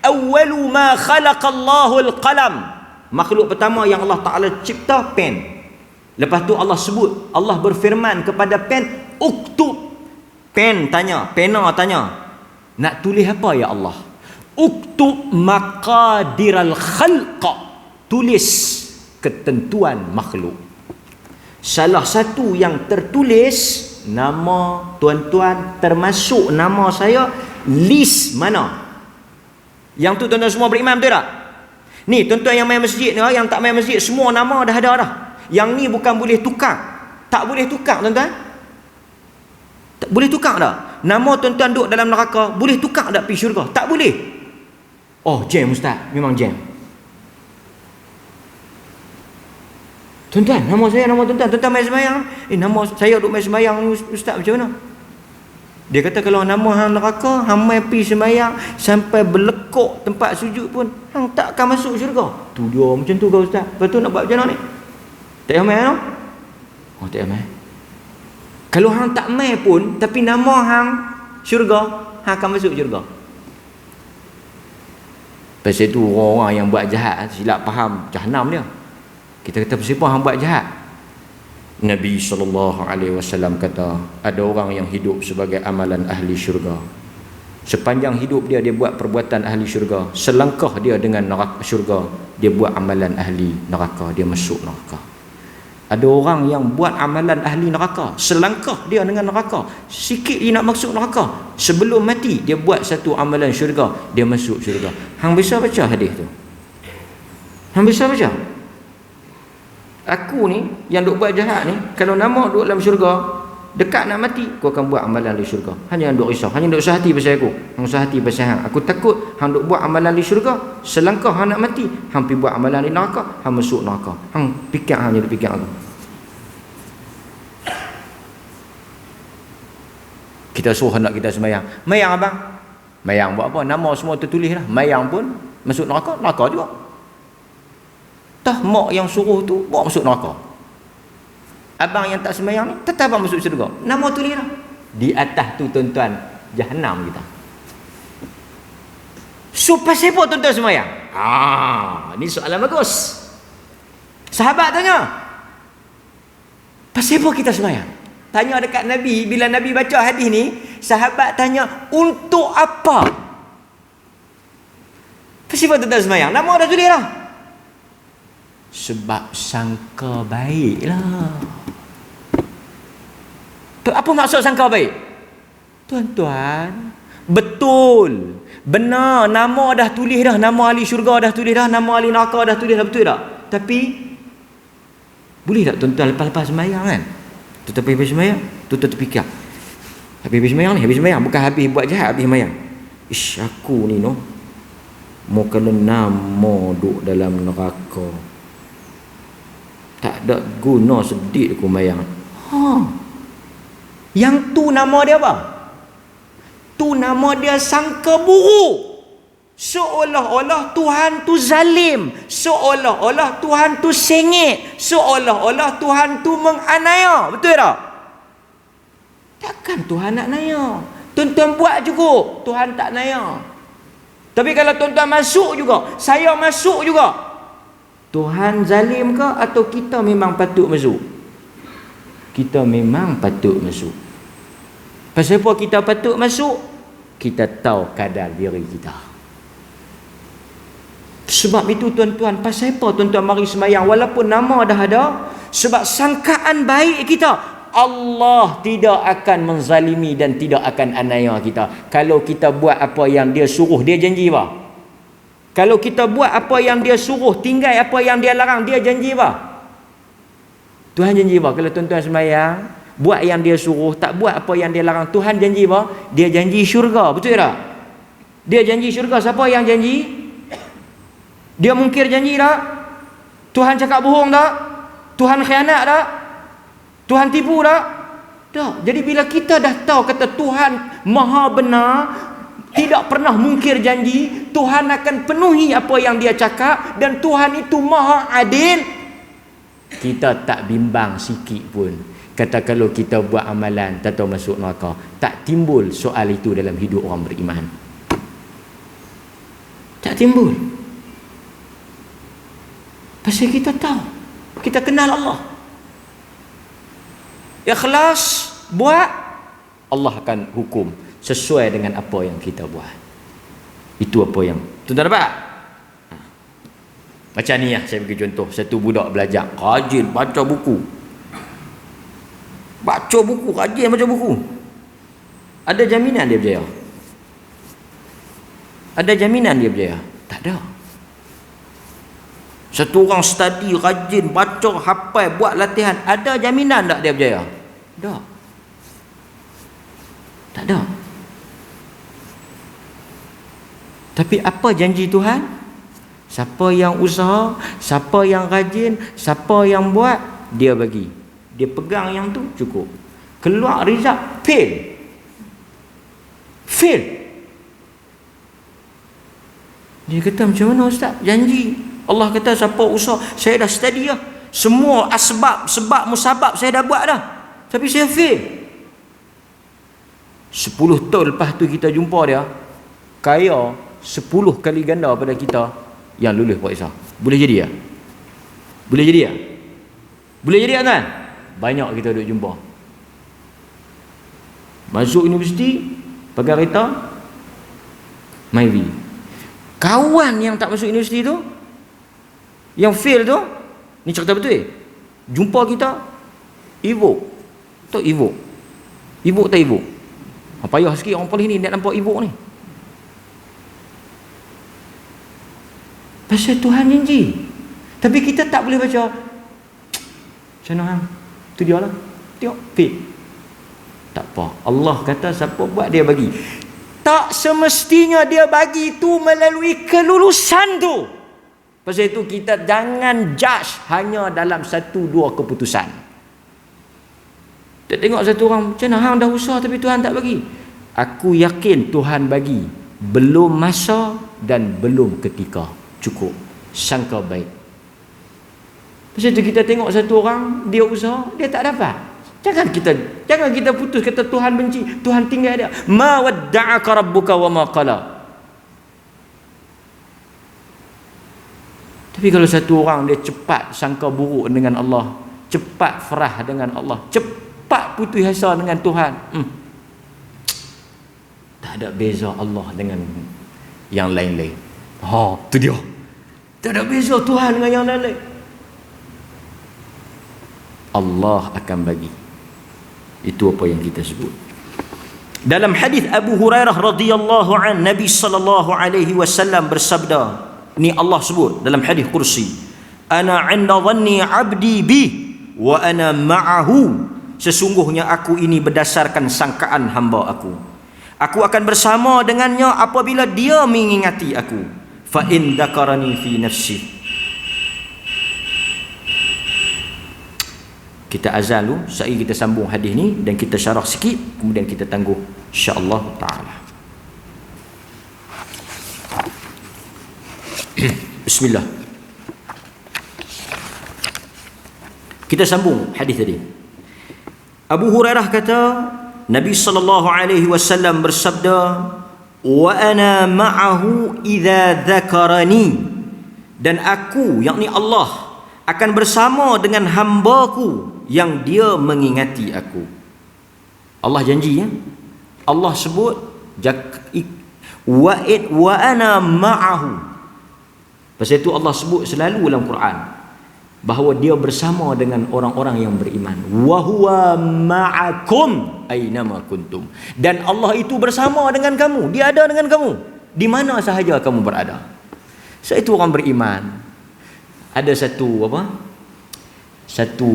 awwalu ma khalaqallahu al-qalam. Makhluk pertama yang Allah Ta'ala cipta pen. Lepas tu Allah sebut, Allah berfirman kepada pen, uktub. Pen tanya, pena tanya, nak tulis apa ya Allah? Uktub maqadiral khalqa. Tulis ketentuan makhluk. Salah satu yang tertulis nama tuan-tuan, termasuk nama saya, list mana? Yang tu tuan-tuan semua beriman, betul tak? Ni tuan-tuan yang main masjid ni, yang tak main masjid, semua nama dah ada dah. Yang ni bukan boleh tukar. Tak boleh tukar tuan-tuan. Tak boleh tukar dah. Nama tuan-tuan duduk dalam neraka, boleh tukar tak pergi syurga? Tak boleh. Oh, jam ustaz, memang jam. Tuan-tuan, nama saya, nama tuan-tuan, tuan-tuan main sembahyang. Nama saya duduk main sembahyang ni ustaz macam mana? Dia kata kalau nama hang neraka, hang mai pergi sembahyang sampai berlekuk tempat sujud pun, hang tak akan masuk syurga. Tu dia macam tu kau ustaz. Lepas tu nak buat macam mana ni? Tak payah mai no? Tak payah mai. Kalau hang tak mai pun, tapi nama hang syurga, hang akan masuk syurga. Pasal tu orang-orang yang buat jahat silap faham jahanam dia. Kita kata siapa hang buat jahat? Nabi SAW kata, ada orang yang hidup sebagai amalan ahli syurga. Sepanjang hidup dia, dia buat perbuatan ahli syurga. Selangkah dia dengan neraka syurga, dia buat amalan ahli neraka, dia masuk neraka. Ada orang yang buat amalan ahli neraka, selangkah dia dengan neraka, sikit dia nak masuk neraka, sebelum mati dia buat satu amalan syurga, dia masuk syurga. Hang bisa baca hadis tu? Hang bisa baca? Aku ni yang duk buat jahat ni, kalau nama duk dalam syurga, dekat nak mati, aku akan buat amalan di syurga. Hanya duk risau, hanya duk usah hati pasal aku. Hang usah hati pasal hang. Aku takut hang duk buat amalan di syurga, selangkah hang nak mati, hang pi buat amalan di neraka, hang masuk neraka. Hang fikir, hang jadi fikir aku. Kita suruh anak kita sembahyang. Mayang abang. Mayang buat apa? Nama semua tertulis dah. Mayang pun masuk neraka, neraka juga. Tah mak yang suruh tu bawa masuk neraka. Abang yang tak sembahyang ni tetap abang masuk syurga. Nama tulis dah. Di atas tu tuan-tuan, Jahannam kita. So pasal apa tuan-tuan sembahyang? Ni soalan bagus. Sahabat tanya, pasal apa kita sembahyang? Tanya dekat Nabi, bila Nabi baca hadis ni, sahabat tanya, untuk apa? Pasal apa tuan-tuan sembahyang? Nama dah tulis dah. Sebab sangka baiklah. Apa maksud sangka baik? Tuan-tuan, betul, benar, nama dah tulis dah, nama ahli syurga dah tulis dah, nama ahli neraka dah tulis dah, betul tak? Tapi boleh tak tuan-tuan lepas-lepas sembahyang kan? Tetapi habis sembahyang, tuan-tuan terfikir, habis sembahyang ni, habis sembahyang, bukan habis buat jahat, habis sembahyang. Ish, aku ni no, mau kena nama duk dalam neraka, tak ada guna sedih aku sembahyang. Yang tu nama dia apa? Tu nama dia sangka buruk. Seolah-olah Tuhan tu zalim, seolah-olah Tuhan tu sengit, seolah-olah Tuhan tu menganiaya. Betul tak? Takkan Tuhan nak naya. Tuan-tuan buat cukup, Tuhan tak naya. Tapi kalau tuan-tuan masuk juga, saya masuk juga, Tuhan zalim ke atau kita memang patut masuk? Kita memang patut masuk. Pasal apa kita patut masuk? Kita tahu kadar diri kita. Sebab itu tuan-tuan, pasal apa tuan-tuan mari sembahyang walaupun nama dah ada? Sebab sangkaan baik kita, Allah tidak akan menzalimi dan tidak akan aniaya kita. Kalau kita buat apa yang dia suruh, dia janji apa? Kalau kita buat apa yang dia suruh, tinggal apa yang dia larang, dia janji apa? Tuhan janji apa? Kalau tuan-tuan sembahyang, buat yang dia suruh, tak buat apa yang dia larang, Tuhan janji apa? Dia janji syurga, betul tak? Dia janji syurga. Siapa yang janji? Dia mungkir janji tak? Tuhan cakap bohong tak? Tuhan khianat tak? Tuhan tipu tak? Tak. Jadi bila kita dah tahu kata Tuhan maha benar, tidak pernah mungkir janji, Tuhan akan penuhi apa yang dia cakap, dan Tuhan itu maha adil, kita tak bimbang sikit pun. Kata kalau kita buat amalan tak tahu masuk neraka, tak timbul soal itu dalam hidup orang beriman. Tak timbul. Pasal kita tahu, kita kenal Allah. Ikhlas buat, Allah akan hukum sesuai dengan apa yang kita buat. Itu apa yang tuan-tuan dapat. Macam ni lah, saya bagi contoh. Satu budak belajar, rajin baca buku. Baca buku, rajin baca buku. Ada jaminan dia berjaya? Ada jaminan dia berjaya? Tak ada. Satu orang study, rajin, baca, hafal, buat latihan, ada jaminan tak dia berjaya? Tak. Tak ada. Tapi apa janji Tuhan? Siapa yang usaha, siapa yang rajin, siapa yang buat, dia bagi. Dia pegang yang tu, cukup. Keluar result, fail. Fail. Dia kata, macam mana Ustaz? Janji. Allah kata, siapa usaha, saya dah study dah. Semua asbab, sebab, musabab saya dah buat dah. Tapi saya fail. 10 tahun lepas tu kita jumpa dia, kaya 10 kali ganda pada kita yang lulus buat Isah. Boleh jadi tak? Boleh jadi tak? Boleh jadi tak kan? Banyak kita duduk jumpa. Masuk universiti, pakai kereta, Myvi. Kawan yang tak masuk universiti tu, yang fail tu, ni cerita betul jumpa kita, Evoke. Tak Evoke? Evoke tak Evoke? Payah sikit orang polis ni nak nampak Evoke ni. Pasal Tuhan janji. Tapi kita tak boleh baca. Macam mana? Tu dia lah. Tengok. Fit. Tak apa. Allah kata siapa buat dia bagi. Tak semestinya dia bagi tu melalui kelulusan tu. Pasal itu kita jangan judge hanya dalam satu dua keputusan. Tak tengok satu orang, macam mana hang dah usaha tapi Tuhan tak bagi. Aku yakin Tuhan bagi. Belum masa dan belum ketika. Cukup. Sangka baik. Pasal itu kita tengok satu orang, dia usaha, dia tak dapat. Jangan kita putus kata Tuhan benci, Tuhan tinggal dia. Ma wadda'aka rabbuka wa ma qala. Tapi kalau satu orang dia cepat sangka buruk dengan Allah, cepat farah dengan Allah, cepat putus asa dengan Tuhan, tak ada beza Allah dengan yang lain-lain. Tu dia. Tak ada beza Tuhan dengan yang lain-lain. Allah akan bagi. Itu apa yang kita sebut. Dalam hadis Abu Hurairah radhiyallahu an, Nabi sallallahu alaihi wasallam bersabda, ni Allah sebut dalam hadis kursi, ana 'inda dhanni 'abdi bi wa ana ma'ahu. Sesungguhnya aku ini berdasarkan sangkaan hamba aku. Aku akan bersama dengannya apabila dia mengingati aku. Fa in dzakarani fi nafsi. Kita azan dulu, sekali kita sambung hadis ni dan kita syarah sikit, kemudian kita tangguh insya-Allah taala. Bismillah. Kita sambung hadis tadi. Abu Hurairah kata, Nabi sallallahu alaihi wasallam bersabda, "Wa ana ma'ahu idza dzakarani." Dan aku, yakni Allah, akan bersama dengan hamba-Ku yang dia mengingati aku. Allah janji, ya. Allah sebut wa ana ma'ahu. Pasal itu Allah sebut selalu dalam Quran bahawa dia bersama dengan orang-orang yang beriman. Wa huwa ma'akum aynama kuntum. Dan Allah itu bersama dengan kamu, dia ada dengan kamu di mana sahaja kamu berada. Sebab itu orang beriman. Ada satu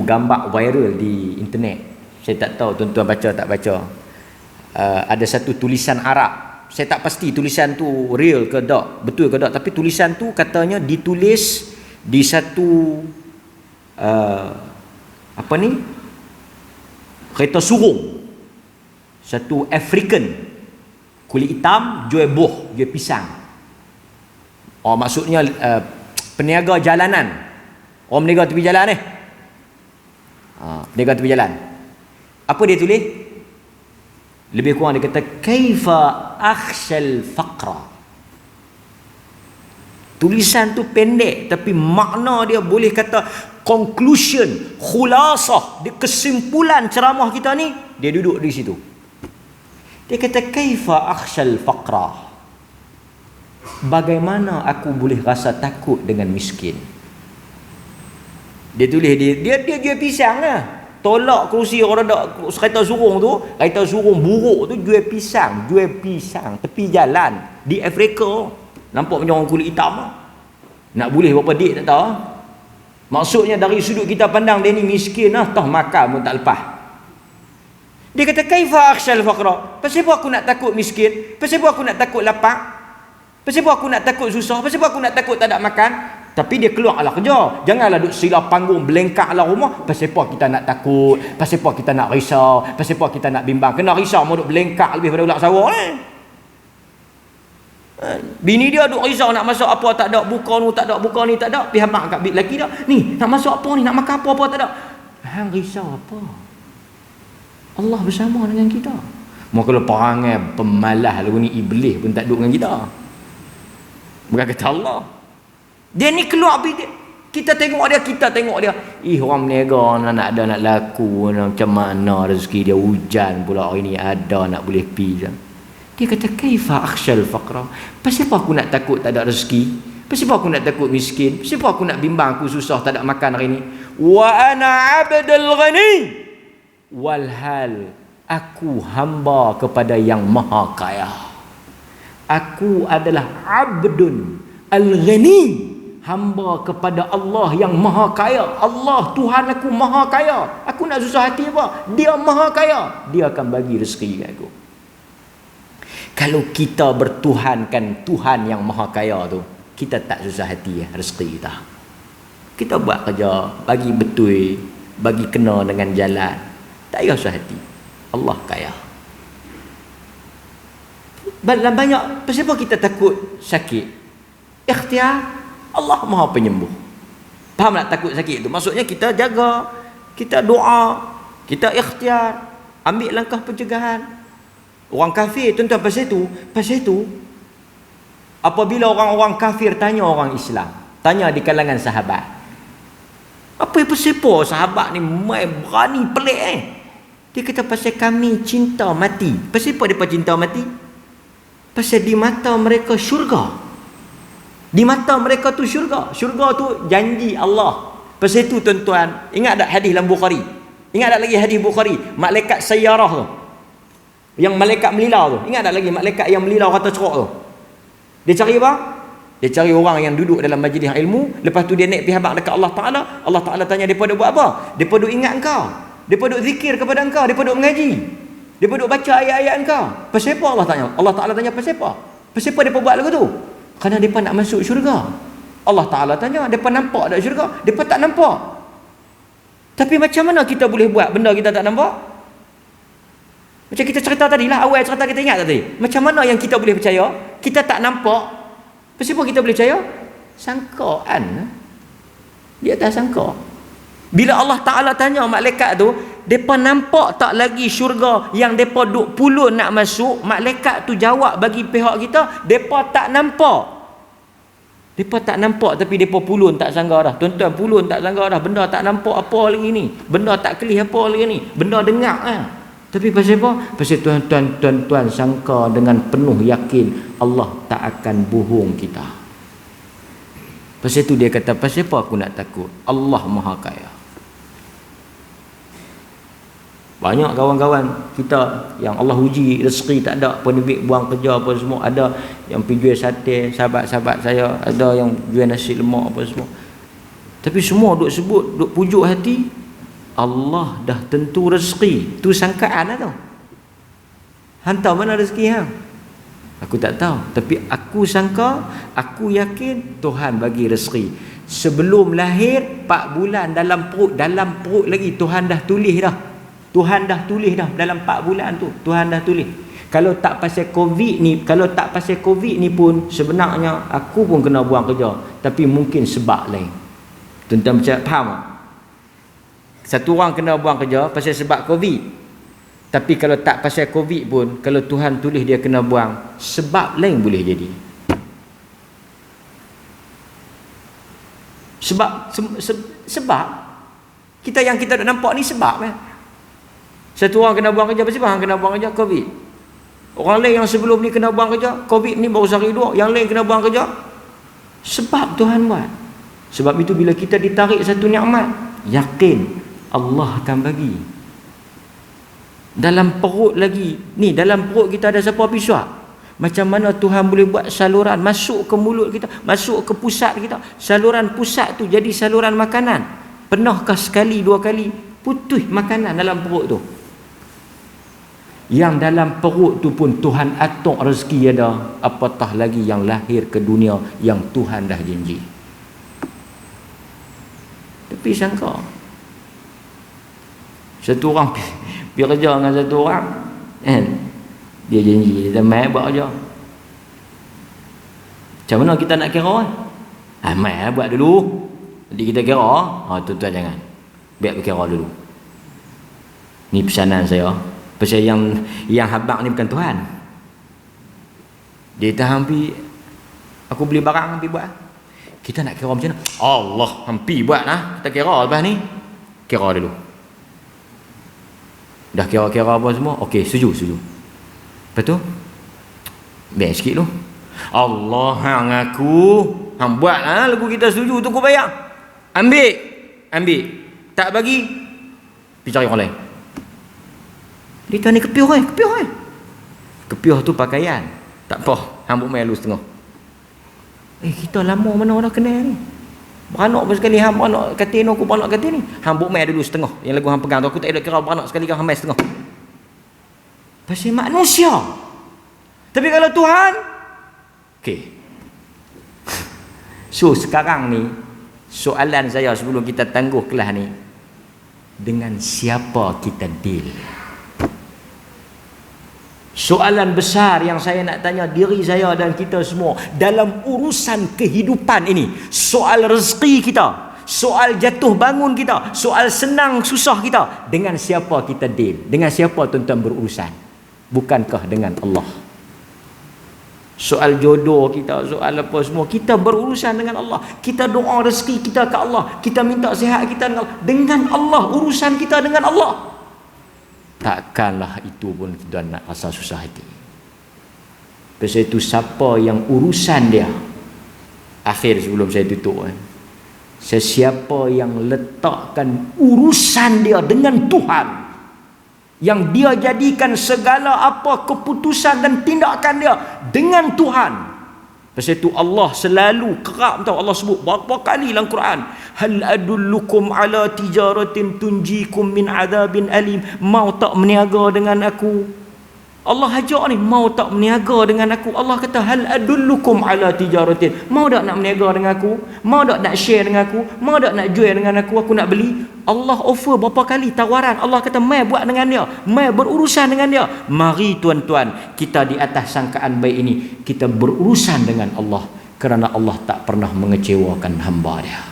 gambar viral di internet. Saya tak tahu tuan-tuan baca tak baca. Ada satu tulisan Arab. Saya tak pasti tulisan tu real ke tak, betul ke tak, tapi tulisan tu katanya ditulis di satu kereta surung. Satu African kulit hitam jual buah, jual pisang. Maksudnya peniaga jalanan. Orang berniaga tepi jalan ni. Berniaga tepi jalan. Apa dia tulis? Lebih kurang dia kata kaifa akhshal faqra. Tulisan tu pendek tapi makna dia boleh kata conclusion, khulasah, dia kesimpulan ceramah kita ni, dia duduk di situ. Dia kata kaifa akhshal faqra. Bagaimana aku boleh rasa takut dengan miskin? Dia tulis dia jual pisang lah. Tolak kerusi orang dak kereta surung tu, kereta surung buruk tu jual pisang tepi jalan di Afrika. Nampak macam orang kulit hitam lah. Nak boleh berapa dik tak tahu. Maksudnya dari sudut kita pandang dia ni miskin lah, tah makan pun tak lepas. Dia kata kaifa akhshal faqra. Pasal apa aku nak takut miskin? Pasal apa aku nak takut lapar? Pasal apa aku nak takut susah? Pasal apa aku nak takut tak ada makan? Tapi dia keluarlah kerja. Janganlah duduk sila panggung belengkaklah rumah. Pasal apa kita nak takut? Pasal apa kita nak risau? Pasal apa kita nak bimbang? Kena risau mau duduk belengkak lebih pada ulak sawah Bini dia duduk risau nak masuk apa tak ada, buka ni tak ada, buka ni tak ada. Pihak mak kat bit lelaki dah. Ni nak masuk apa ni? Nak makan apa tak ada. Hang risau apa? Allah bersama dengan kita. Mau kalau perangai pemalas lagu ni iblis pun tak duduk dengan kita. Bukan kata Allah. Dia ni keluar kita tengok dia. Orang berniaga nak ada nak laku, macam mana rezeki dia, hujan pula hari ni ada nak boleh pi. Dia kata kaifa akhshal faqra. Pasal apa aku nak takut tak ada rezeki? Pasal apa aku nak takut miskin? Pasal apa aku nak bimbang aku susah tak ada makan hari ni? Wa ana 'abdul ghani. Walhal aku hamba kepada yang maha kaya. Aku adalah abdun al-ghani, hamba kepada Allah yang maha kaya. Allah, Tuhan aku maha kaya. Aku nak susah hati apa? Dia maha kaya. Dia akan bagi rezeki kat aku. Kalau kita bertuhankan Tuhan yang maha kaya tu, kita tak susah hati rezeki kita. Kita buat kerja, bagi betul, bagi kena dengan jalan. Tak payah susah hati. Allah kaya. Banyak, kenapa kita takut sakit? Ikhtiar, Allah maha penyembuh. Faham tak takut sakit tu? Maksudnya kita jaga, kita doa, kita ikhtiar, ambil langkah pencegahan. Orang kafir, tuan-tuan, pasal itu, apabila orang-orang kafir tanya orang Islam, tanya di kalangan sahabat, apa yang pasal sahabat ni berani pelik Dia kata pasal kami cinta mati. Pasal apa mereka cinta mati? Pasal di mata mereka syurga. Di mata mereka tu syurga. Syurga tu janji Allah. Pasal itu tuan-tuan, ingat tak hadis dalam Bukhari? Ingat tak lagi hadis Bukhari? Malaikat sayyarah tu, yang malaikat melilau tu. Ingat tak lagi malaikat yang melilau kata ceruk tu? Dia cari apa? Dia cari orang yang duduk dalam majlis ilmu. Lepas tu dia naik pergi habaq dekat Allah Ta'ala. Allah Ta'ala tanya, mereka duk buat apa? Mereka duk ingat engkau, mereka duk zikir kepada engkau, mereka duk mengaji, mereka duk baca ayat-ayat engkau. Pasal apa Allah tanya? Allah Ta'ala tanya pasal apa? Pasal apa mereka buat lagu tu? Kerana mereka nak masuk syurga. Allah Ta'ala tanya, mereka nampak tak syurga? Mereka tak nampak. Tapi macam mana kita boleh buat benda kita tak nampak? Macam kita cerita tadi lah, awal cerita kita ingat tadi. Macam mana yang kita boleh percaya? Kita tak nampak. Pasal apa kita boleh percaya? Sangkaan. Dia tak sangka. Bila Allah Ta'ala tanya malaikat tu, mereka nampak tak lagi syurga yang mereka duk pulun nak masuk? Malaikat tu jawab bagi pihak kita, mereka tak nampak. Mereka tak nampak tapi mereka pulun tak sangka dah. Tuan-tuan, pulun tak sangka dah. Benda tak nampak apa lagi ni. Benda tak kelih apa lagi ni. Benda dengar Tapi pasal apa? Pasal tuan-tuan sangka dengan penuh yakin Allah tak akan bohong kita. Pasal itu dia kata, pasal apa aku nak takut? Allah maha kaya. Banyak kawan-kawan kita yang Allah uji rezeki tak ada, penibik buang kerja apa semua, ada yang pergi jual sate, sahabat-sahabat saya ada yang jual nasi lemak apa semua. Tapi semua duk sebut, duk pujuk hati, Allah dah tentu rezeki. Tu sangkaan lah tu. Hantar mana rezeki hang? Aku tak tahu, tapi aku sangka, aku yakin Tuhan bagi rezeki. Sebelum lahir 4 bulan dalam perut lagi Tuhan dah tulis dah. Tuhan dah tulis dah dalam 4 bulan tu. Tuhan dah tulis. Kalau tak pasal Covid ni pun sebenarnya aku pun kena buang kerja, tapi mungkin sebab lain. Tuan-tuan faham tak? Satu orang kena buang kerja pasal sebab Covid. Tapi kalau tak pasal Covid pun, kalau Tuhan tulis dia kena buang, sebab lain boleh jadi. Sebab kita yang kita nak nampak ni sebab Satu orang kena buang kerja, pasal apa? Orang kena buang kerja Covid. Orang lain yang sebelum ni kena buang kerja, Covid ni baru sehari 2, yang lain kena buang kerja. Sebab Tuhan buat. Sebab itu bila kita ditarik satu nikmat, yakin Allah akan bagi. Dalam perut lagi, ni dalam perut kita ada siapa pisuak. Macam mana Tuhan boleh buat saluran masuk ke mulut kita, masuk ke pusat kita. Saluran pusat tu jadi saluran makanan. Pernahkah sekali 2 kali putus makanan dalam perut tu? Yang dalam perut tu pun Tuhan atok rezeki ada, apatah lagi yang lahir ke dunia yang Tuhan dah janji. Tapi sangka satu orang pergi kerja dengan satu orang dia janji dia mai buat kerja. Macam mana kita nak kira mai buat dulu, nanti kita kira. Tuan-tuan jangan, biar berkira dulu. Ni pesanan saya. Pasal yang habaq ni bukan Tuhan. Dia dah hampir aku beli barang hampir buat. Kita nak kira macam mana? Allah hampir buat lah. Kita kira lepas ni. Kira dulu. Dah kira-kira apa semua. Okey, setuju. Lepas tu biar sikit dulu. Allah hang aku hang buat lah lagu kita setuju tu, aku bayar. Ambil. Tak bagi, pergi cari orang lain. Dia ni kepiuh. Kepiuh tu pakaian. Tak apa, hang buat malu setengah. Kita lama mana orang kenal ni. Beranak pun sekali hang beranak kata ni aku beranak kata ni. Hang buk mai dulu setengah. Yang lagu hang pegang tu aku tak ada kira beranak sekali hang mai setengah. Pasal manusia. Tapi kalau Tuhan, okey. So sekarang ni soalan saya sebelum kita tangguh kelas ni, dengan siapa kita deal? Soalan besar yang saya nak tanya diri saya dan kita semua dalam urusan kehidupan ini, soal rezeki kita, soal jatuh bangun kita, soal senang susah kita, dengan siapa kita deal? Dengan siapa tuan-tuan berurusan? Bukankah dengan Allah? Soal jodoh kita, soal apa semua, kita berurusan dengan Allah. Kita doa rezeki kita ke Allah, kita minta sihat kita dengan Allah, urusan kita dengan Allah. Takkanlah itu pun kita nak rasa susah hati. Pasal itu siapa yang urusan dia, akhir sebelum saya tutup, sesiapa yang letakkan urusan dia dengan Tuhan, yang dia jadikan segala apa keputusan dan tindakan dia dengan Tuhan. Pasal itu Allah selalu kerap tahu, Allah sebut berapa kali dalam Quran, hal adullukum ala tijaratin tunjikum min adabin alim. Mau tak meniaga dengan aku? Allah ajak ni, mau tak meniaga dengan aku? Allah kata hal adullukum ala tijaratin. Mau tak nak meniaga dengan aku? Mau tak nak share dengan aku? Mau tak nak jual dengan aku nak beli? Allah offer berapa kali tawaran. Allah kata mai buat dengan dia, mai berurusan dengan dia. Mari tuan-tuan, kita di atas sangkaan baik ini kita berurusan dengan Allah, kerana Allah tak pernah mengecewakan hamba dia.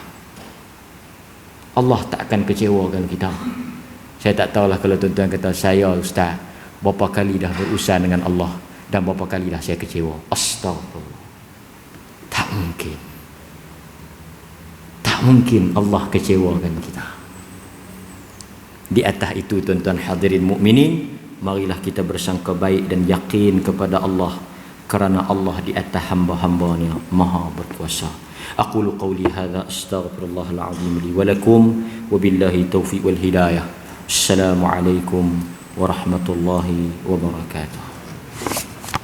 Allah tak akan kecewakan kita. Saya tak tahulah kalau tuan-tuan kata, saya ustaz berapa kali dah berurusan dengan Allah dan berapa kali dah saya kecewa. Astagfirullah. Tak mungkin. Tak mungkin Allah kecewakan kita. Di atas itu tuan-tuan hadirin mukminin, marilah kita bersangka baik dan yakin kepada Allah, kerana Allah di atas hamba-hambanya maha berkuasa. Aqulu qawli hadza astaghfirullahal azim li wa lakum wa billahi taufiq wal hidayah. Assalamualaikum warahmatullahi wabarakatuh.